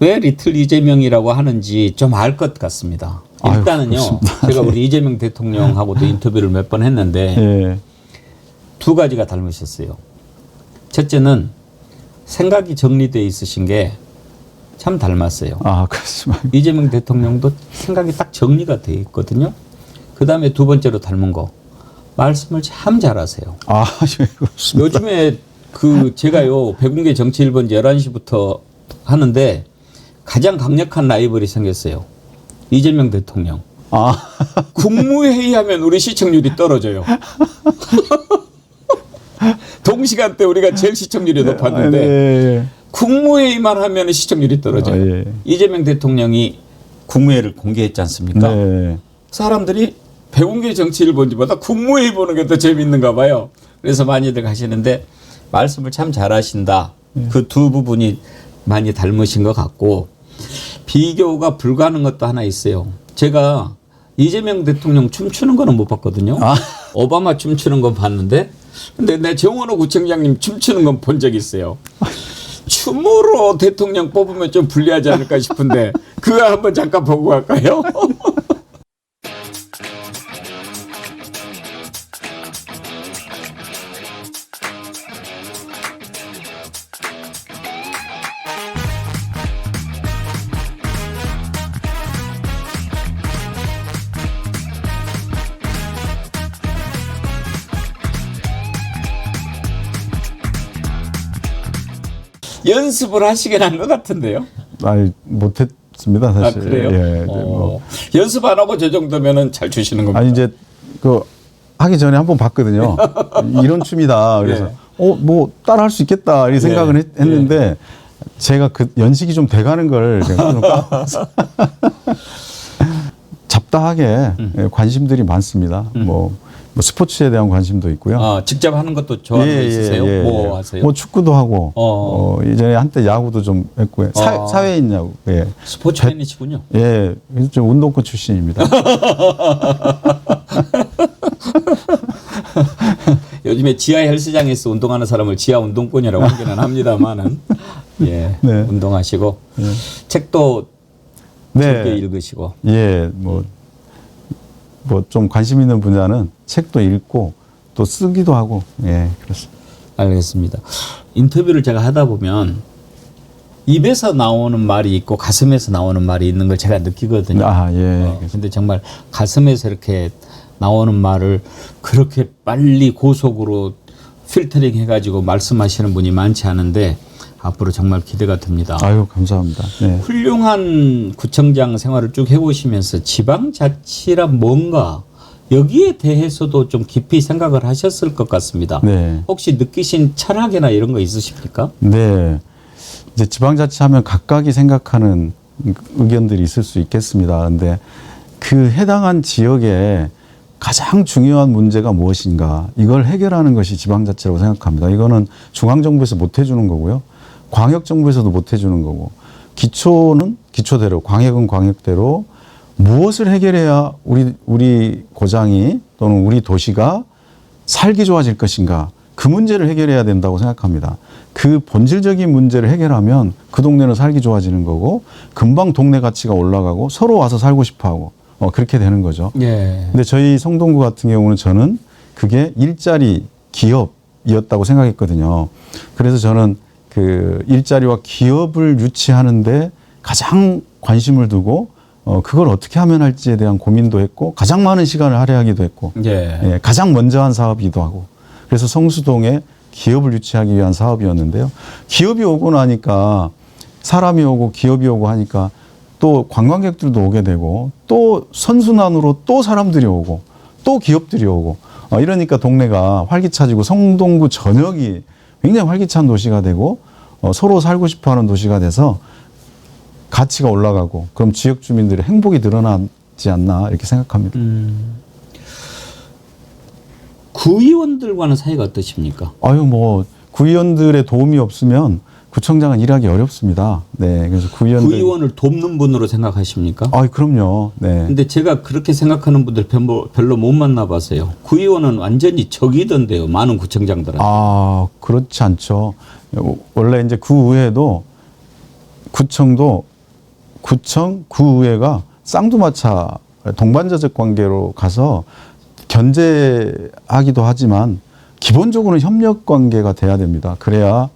왜 리틀 이재명이라고 하는지 좀 알 것 같습니다. 일단은요. 아유, 제가 우리 이재명 대통령하고도 인터뷰를 몇 번 했는데 예. 두 가지가 닮으셨어요. 첫째는 생각이 정리되어 있으신 게 참 닮았어요. 아, 그렇지만. 이재명 대통령도 생각이 딱 정리가 되어 있거든요. 그 다음에 두 번째로 닮은 거. 말씀을 참 잘하세요. 아, 예, 그렇습니다. 요즘에 제가요, 백운계 정치 1번지 11시부터 하는데 가장 강력한 라이벌이 생겼어요. 이재명 대통령. 아, 국무회의 하면 우리 시청률이 떨어져요. 동시간대 우리가 제일 시청률이 높았는데 예. 국무회의만 하면 시청률이 떨어져요. 아, 예. 이재명 대통령이 국무회의를 공개했지 않습니까? 네. 사람들이 백운계 정치 1번지보다 국무회의 보는 게 더 재밌는가 봐요. 그래서 많이들 가시는데 말씀을 참 잘하신다. 그 두 부분이 많이 닮으신 것 같고 비교가 불가능한 것도 하나 있어요. 제가 이재명 대통령 춤추는 거는 못 봤거든요. 아. 오바마 춤추는 건 봤는데 근데 내 정원호 구청장님 춤추는 건 본 적이 있어요. 춤으로 대통령 뽑으면 좀 불리하지 않을까 싶은데 그거 한번 잠깐 보고 갈까요? 연습을 하시긴 한 것 같은데요. 아니, 못했습니다, 아, 사실. 그래요? 예, 뭐. 연습 안 하고 저 정도면은 잘 추시는 겁니다. 아니, 이제, 하기 전에 한번 봤거든요. 이런 춤이다. 그래서, 예. 뭐, 따라 할 수 있겠다. 이 생각을 예. 했는데, 제가 그 연식이 좀 돼가는 걸 제가 좀 까먹어서. 잡다하게 관심들이 많습니다. 뭐 스포츠에 대한 관심도 있고요. 직접 하는 것도 좋아하는 거 있으세요? 뭐 하세요? 뭐 축구도 하고, 예전에 한때 야구도 좀 했고요. 사회인 야구. 예. 스포츠 팬이시군요. 예. 그래서 좀 운동권 출신입니다. 요즘에 지하 헬스장에서 운동하는 사람을 지하 운동권이라고 하기는 합니다만은 예, 네. 운동하시고 네. 책도 즐겨 네. 읽으시고 예. 뭐 좀 관심 있는 분야는 책도 읽고 또 쓰기도 하고, 예, 그렇습니다. 알겠습니다. 인터뷰를 제가 하다 보면 입에서 나오는 말이 있고 가슴에서 나오는 말이 있는 걸 제가 느끼거든요. 아, 예. 근데 정말 가슴에서 이렇게 나오는 말을 그렇게 빨리 고속으로 필터링 해가지고 말씀하시는 분이 많지 않은데 앞으로 정말 기대가 됩니다. 아유, 감사합니다. 네. 훌륭한 구청장 생활을 쭉 해보시면서 지방자치란 뭔가 여기에 대해서도 좀 깊이 생각을 하셨을 것 같습니다. 네. 혹시 느끼신 철학이나 이런 거 있으십니까? 네. 이제 지방자치 하면 각각이 생각하는 의견들이 있을 수 있겠습니다. 근데 그 해당한 지역에 가장 중요한 문제가 무엇인가 이걸 해결하는 것이 지방자치라고 생각합니다. 이거는 중앙정부에서 못 해주는 거고요. 광역정부에서도 못 해주는 거고 기초는 기초대로 광역은 광역대로 무엇을 해결해야 우리 고장이 또는 우리 도시가 살기 좋아질 것인가 그 문제를 해결해야 된다고 생각합니다. 그 본질적인 문제를 해결하면 그 동네는 살기 좋아지는 거고 금방 동네 가치가 올라가고 서로 와서 살고 싶어하고 그렇게 되는 거죠. 예. 근데 저희 성동구 같은 경우는 저는 그게 일자리 기업이었다고 생각했거든요. 그래서 저는 그 일자리와 기업을 유치하는데 가장 관심을 두고 그걸 어떻게 하면 할지에 대한 고민도 했고 가장 많은 시간을 할애하기도 했고 예. 가장 먼저 한 사업이기도 하고 그래서 성수동에 기업을 유치하기 위한 사업이었는데요. 기업이 오고 나니까 사람이 오고 기업이 오고 하니까 또 관광객들도 오게 되고 또 선순환으로 또 사람들이 오고 또 기업들이 오고 이러니까 동네가 활기차지고 성동구 전역이 굉장히 활기찬 도시가 되고 서로 살고 싶어하는 도시가 돼서 가치가 올라가고 그럼 지역 주민들의 행복이 늘어나지 않나 이렇게 생각합니다. 구의원들과는 사이가 어떠십니까? 아유 뭐 구의원들의 도움이 없으면 구청장은 일하기 어렵습니다. 네, 그래서 구의원을 돕는 분으로 생각하십니까? 아, 그럼요. 네. 근데 제가 그렇게 생각하는 분들 별로 못 만나봐서요. 구의원은 완전히 적이던데요. 많은 구청장들한테. 아, 그렇지 않죠. 원래 이제 구의회도 구청, 구의회가 쌍두마차 동반자적 관계로 가서 견제하기도 하지만 기본적으로는 협력 관계가 돼야 됩니다. 그래야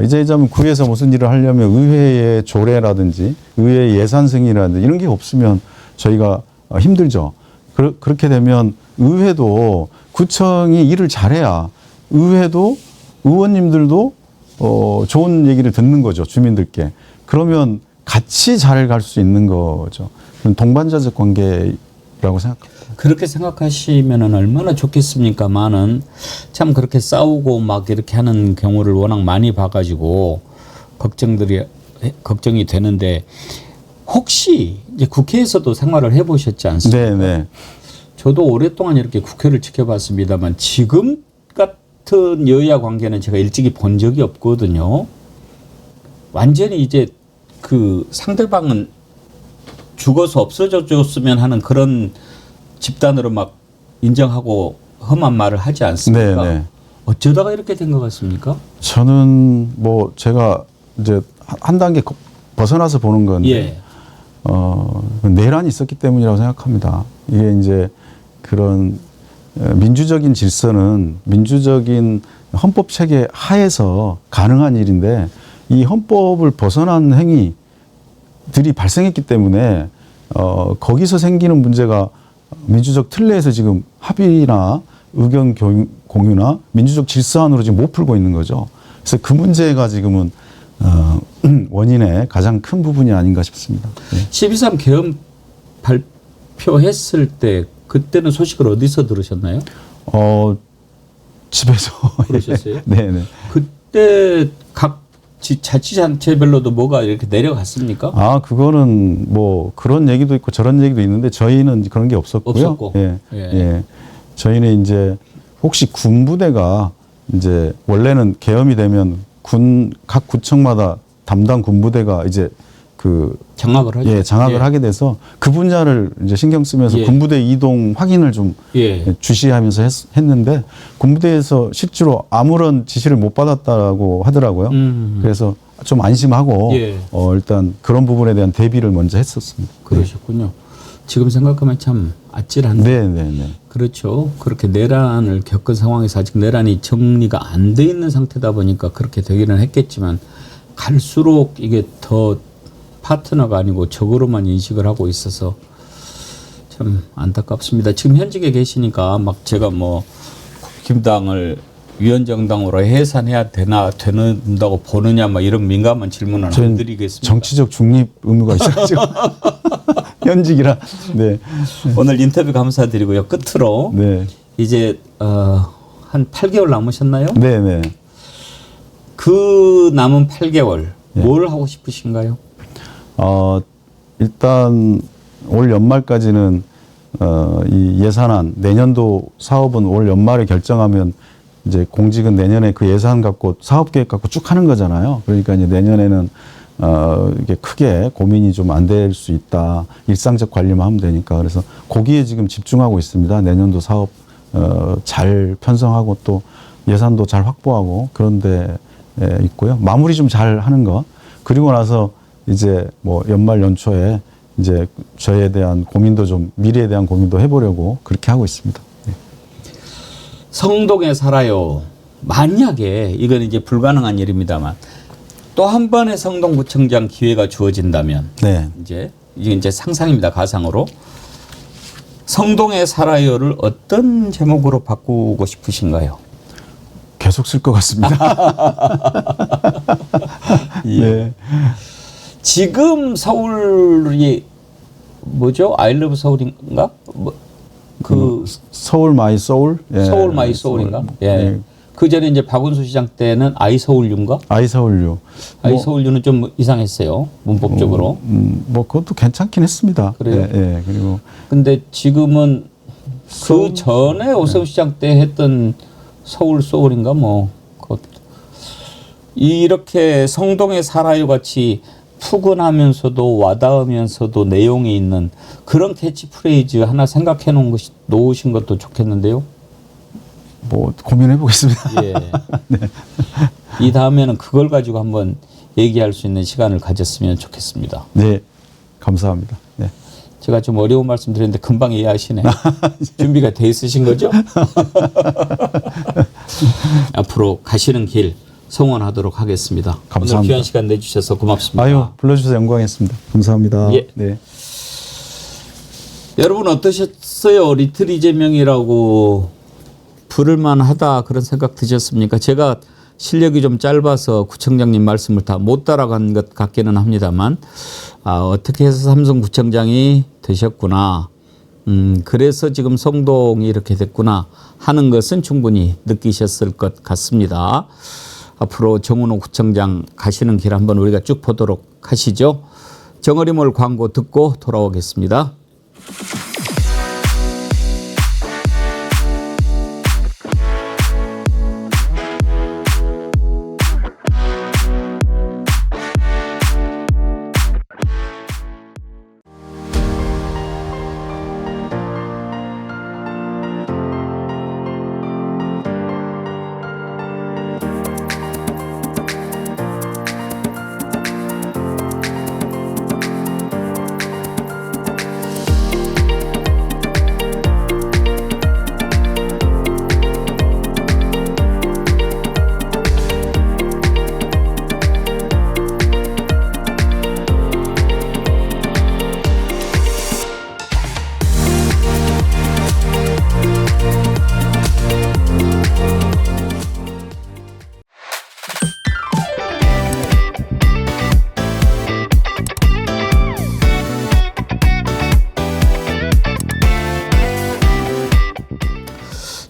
이제자면 구에서 무슨 일을 하려면 의회의 조례라든지 의회의 예산 승인이라든지 이런 게 없으면 저희가 힘들죠. 그렇게 되면 의회도 구청이 일을 잘해야 의회도 의원님들도 좋은 얘기를 듣는 거죠. 주민들께. 그러면 같이 잘 갈 수 있는 거죠. 동반자적 관계라고 생각합니다. 그렇게 생각하시면 얼마나 좋겠습니까만은 참 그렇게 싸우고 막 이렇게 하는 경우를 워낙 많이 봐가지고 걱정이 되는데 혹시 이제 국회에서도 생활을 해보셨지 않습니까? 네. 저도 오랫동안 이렇게 국회를 지켜봤습니다만 지금 같은 여야 관계는 제가 일찍이 본 적이 없거든요. 완전히 이제 그 상대방은 죽어서 없어져 줬으면 하는 그런 집단으로 막 인정하고 험한 말을 하지 않습니까? 네. 어쩌다가 이렇게 된 것 같습니까? 저는 뭐 제가 이제 한 단계 벗어나서 보는 건데 예. 내란이 있었기 때문이라고 생각합니다. 이게 이제 그런 민주적인 질서는 민주적인 헌법 체계 하에서 가능한 일인데 이 헌법을 벗어난 행위들이 발생했기 때문에 거기서 생기는 문제가 민주적 틀내에서 지금 합의나 의견 공유나 민주적 질서 안으로 지금 못 풀고 있는 거죠. 그래서 그 문제가 지금은 원인의 가장 큰 부분이 아닌가 싶습니다. 네. 12.3 계엄 발표했을 때 그때는 소식을 어디서 들으셨나요? 집에서. 그러셨어요? 네네. 그때 각 자치단체별로도 뭐가 이렇게 내려갔습니까? 아, 그거는 뭐 그런 얘기도 있고 저런 얘기도 있는데 저희는 그런 게 없었고요. 없었고. 예. 저희는 이제 혹시 군부대가 이제 원래는 계엄이 되면 각 구청마다 담당 군부대가 이제 그 장악을 하죠. 예, 장악을 하게 돼서 그 분야를 이제 신경 쓰면서 군부대 이동 확인을 좀 주시하면서 했는데 군부대에서 실제로 아무런 지시를 못 받았다고 하더라고요. 그래서 좀 안심하고 일단 그런 부분에 대한 대비를 먼저 했었습니다. 그러셨군요. 지금 생각하면 참 아찔한데. 네. 그렇죠. 그렇게 내란을 겪은 상황에서 아직 내란이 정리가 안 돼 있는 상태다 보니까 그렇게 되기는 했겠지만 갈수록 이게 더 파트너가 아니고 적으로만 인식을 하고 있어서 참 안타깝습니다. 지금 현직에 계시니까 막 제가 뭐 국힘당을 위원정당으로 해산해야 된다고 보느냐 막 이런 민감한 질문은 안 드리겠습니다. 정치적 중립 의무가 있어가지고 현직이라. 네. 오늘 인터뷰 감사드리고요. 끝으로 이제 한 8개월 남으셨나요? 네네. 그 남은 8개월 뭘 하고 싶으신가요? 일단 올 연말까지는 이 예산안 내년도 사업은 올 연말에 결정하면 이제 공직은 내년에 그 예산 갖고 사업 계획 갖고 쭉 하는 거잖아요. 그러니까 이제 내년에는 이게 크게 고민이 좀 안 될 수 있다. 일상적 관리만 하면 되니까. 그래서 거기에 지금 집중하고 있습니다. 내년도 사업 잘 편성하고 또 예산도 잘 확보하고 그런 데 있고요. 마무리 좀 잘 하는 거. 그리고 나서 이제 뭐 연말 연초에 이제 저에 대한 고민도 좀 미래에 대한 고민도 해보려고 그렇게 하고 있습니다. 네. 성동에 살아요. 만약에 이건 이제 불가능한 일입니다만 또 한 번의 성동구청장 기회가 주어진다면 네. 이게 이제 상상입니다. 가상으로. 성동에 살아요를 어떤 제목으로 바꾸고 싶으신가요? 계속 쓸 것 같습니다. 예. 네. 지금 서울이 뭐죠? 아이러브 서울인가? 서울 마이 소울? 예. 서울 마이 소울인가? 예. 예. 그 전에 이제 박원순 시장 때는 아이 서울유인가? 아이 서울유. 아이 서울유는 좀 이상했어요. 문법적으로. 뭐 그것도 괜찮긴 했습니다. 그래요? 예, 예. 그리고 근데 지금은 그 전에 오세훈 시장 때 했던 서울 소울인가 뭐 그것 이렇게 성동에 살아요 같이 푸근하면서도 와닿으면서도 내용이 있는 그런 캐치프레이즈 하나 생각해 놓으신 것도 좋겠는데요. 뭐 고민해 보겠습니다. 예. 네. 이 다음에는 그걸 가지고 한번 얘기할 수 있는 시간을 가졌으면 좋겠습니다. 네, 감사합니다. 네. 제가 좀 어려운 말씀 드렸는데 금방 이해하시네. 준비가 돼 있으신 거죠? 앞으로 가시는 길 성원하도록 하겠습니다. 감사합니다. 오늘 귀한 시간 내주셔서 고맙습니다. 아유, 불러주셔서 영광했습니다. 감사합니다. 예. 네. 여러분 어떠셨어요? 리틀 이재명이라고 부를만 하다 그런 생각 드셨습니까? 제가 실력이 좀 짧아서 구청장님 말씀을 다 못 따라간 것 같기는 합니다만 어떻게 해서 삼성구청장이 되셨구나. 그래서 지금 성동이 이렇게 됐구나 하는 것은 충분히 느끼셨을 것 같습니다. 앞으로 정은호 구청장 가시는 길 한번 우리가 쭉 보도록 하시죠. 정어리몰 광고 듣고 돌아오겠습니다.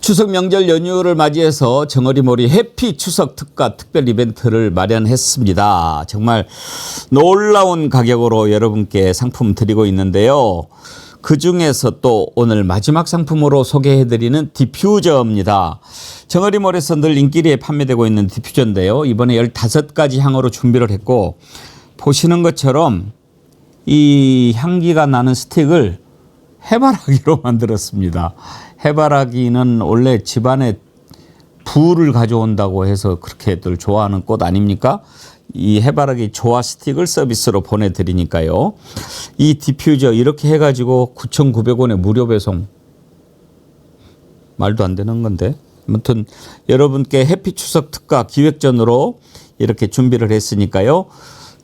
추석 명절 연휴를 맞이해서 정어리몰이 해피 추석 특가 특별 이벤트를 마련했습니다. 정말 놀라운 가격으로 여러분께 상품 드리고 있는데요. 그중에서 또 오늘 마지막 상품으로 소개해드리는 디퓨저입니다. 정어리몰에서 늘 인기리에 판매되고 있는 디퓨저인데요. 이번에 15가지 향으로 준비를 했고 보시는 것처럼 이 향기가 나는 스틱을 해바라기로 만들었습니다. 해바라기는 원래 집안에 부를 가져온다고 해서 그렇게들 좋아하는 꽃 아닙니까? 이 해바라기 조화 스틱을 서비스로 보내드리니까요. 이 디퓨저 이렇게 해가지고 9,900원에 무료 배송. 말도 안 되는 건데. 아무튼 여러분께 해피 추석 특가 기획전으로 이렇게 준비를 했으니까요.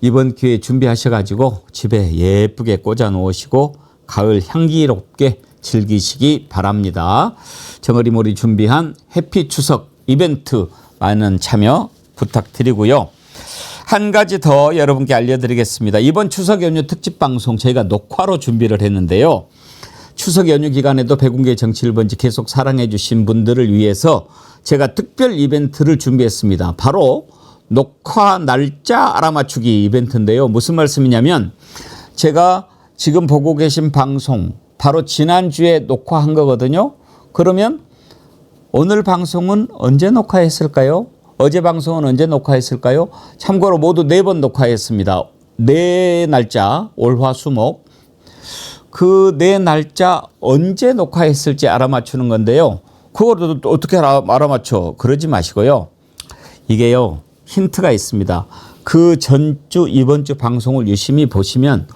이번 기회에 준비하셔가지고 집에 예쁘게 꽂아 놓으시고 가을 향기롭게 즐기시기 바랍니다. 정어리몰이 준비한 해피 추석 이벤트 많은 참여 부탁드리고요. 한 가지 더 여러분께 알려드리겠습니다. 이번 추석 연휴 특집 방송 저희가 녹화로 준비를 했는데요. 추석 연휴 기간에도 백운계 정치 1번지 계속 사랑해 주신 분들을 위해서 제가 특별 이벤트를 준비했습니다. 바로 녹화 날짜 알아맞추기 이벤트인데요. 무슨 말씀이냐면 제가 지금 보고 계신 방송 바로 지난주에 녹화한 거거든요. 그러면 오늘 방송은 언제 녹화했을까요? 어제 방송은 언제 녹화했을까요? 참고로 모두 4번 녹화했습니다. 4날짜 월화수목. 그 4날짜 언제 녹화했을지 알아맞추는 건데요. 그걸 또 어떻게 알아맞혀? 그러지 마시고요. 이게요, 힌트가 있습니다. 그 전주, 이번 주 방송을 유심히 보시면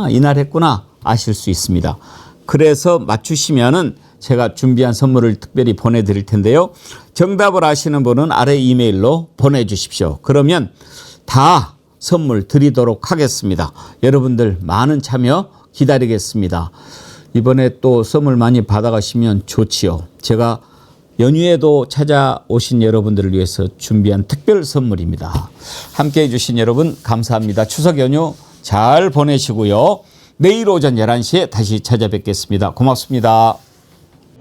이날 했구나 아실 수 있습니다. 그래서 맞추시면은 제가 준비한 선물을 특별히 보내드릴 텐데요. 정답을 아시는 분은 아래 이메일로 보내주십시오. 그러면 다 선물 드리도록 하겠습니다. 여러분들 많은 참여 기다리겠습니다. 이번에 또 선물 많이 받아가시면 좋지요. 제가 연휴에도 찾아오신 여러분들을 위해서 준비한 특별 선물입니다. 함께해 주신 여러분 감사합니다. 추석 연휴 잘 보내시고요. 내일 오전 11시에 다시 찾아뵙겠습니다. 고맙습니다.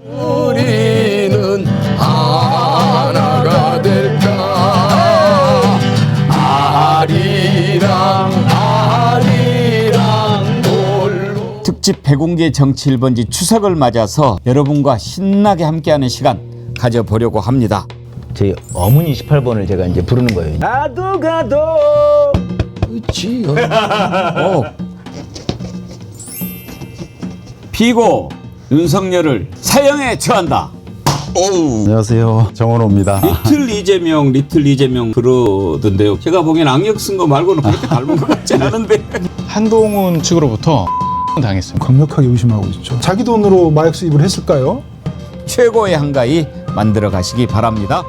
우리는 하나가 될까 아리랑 돌로 특집 백운계 정치 1번지 추석을 맞아서 여러분과 신나게 함께하는 시간 가져보려고 합니다. 저희 어머니 28번을 제가 이제 부르는 거예요. 나도 가도 지어 피고 윤석열을 사형에 처한다. 안녕하세요. 정원호입니다. 리틀 이재명 그러던데요. 제가 보기엔 악력 쓴 거 말고는 그렇게 닮은 것 같지 않은데. 한동훈 측으로부터 당했습니다. 강력하게 의심하고 있죠. 자기 돈으로 마약 수입을 했을까요? 최고의 한가위 만들어 가시기 바랍니다.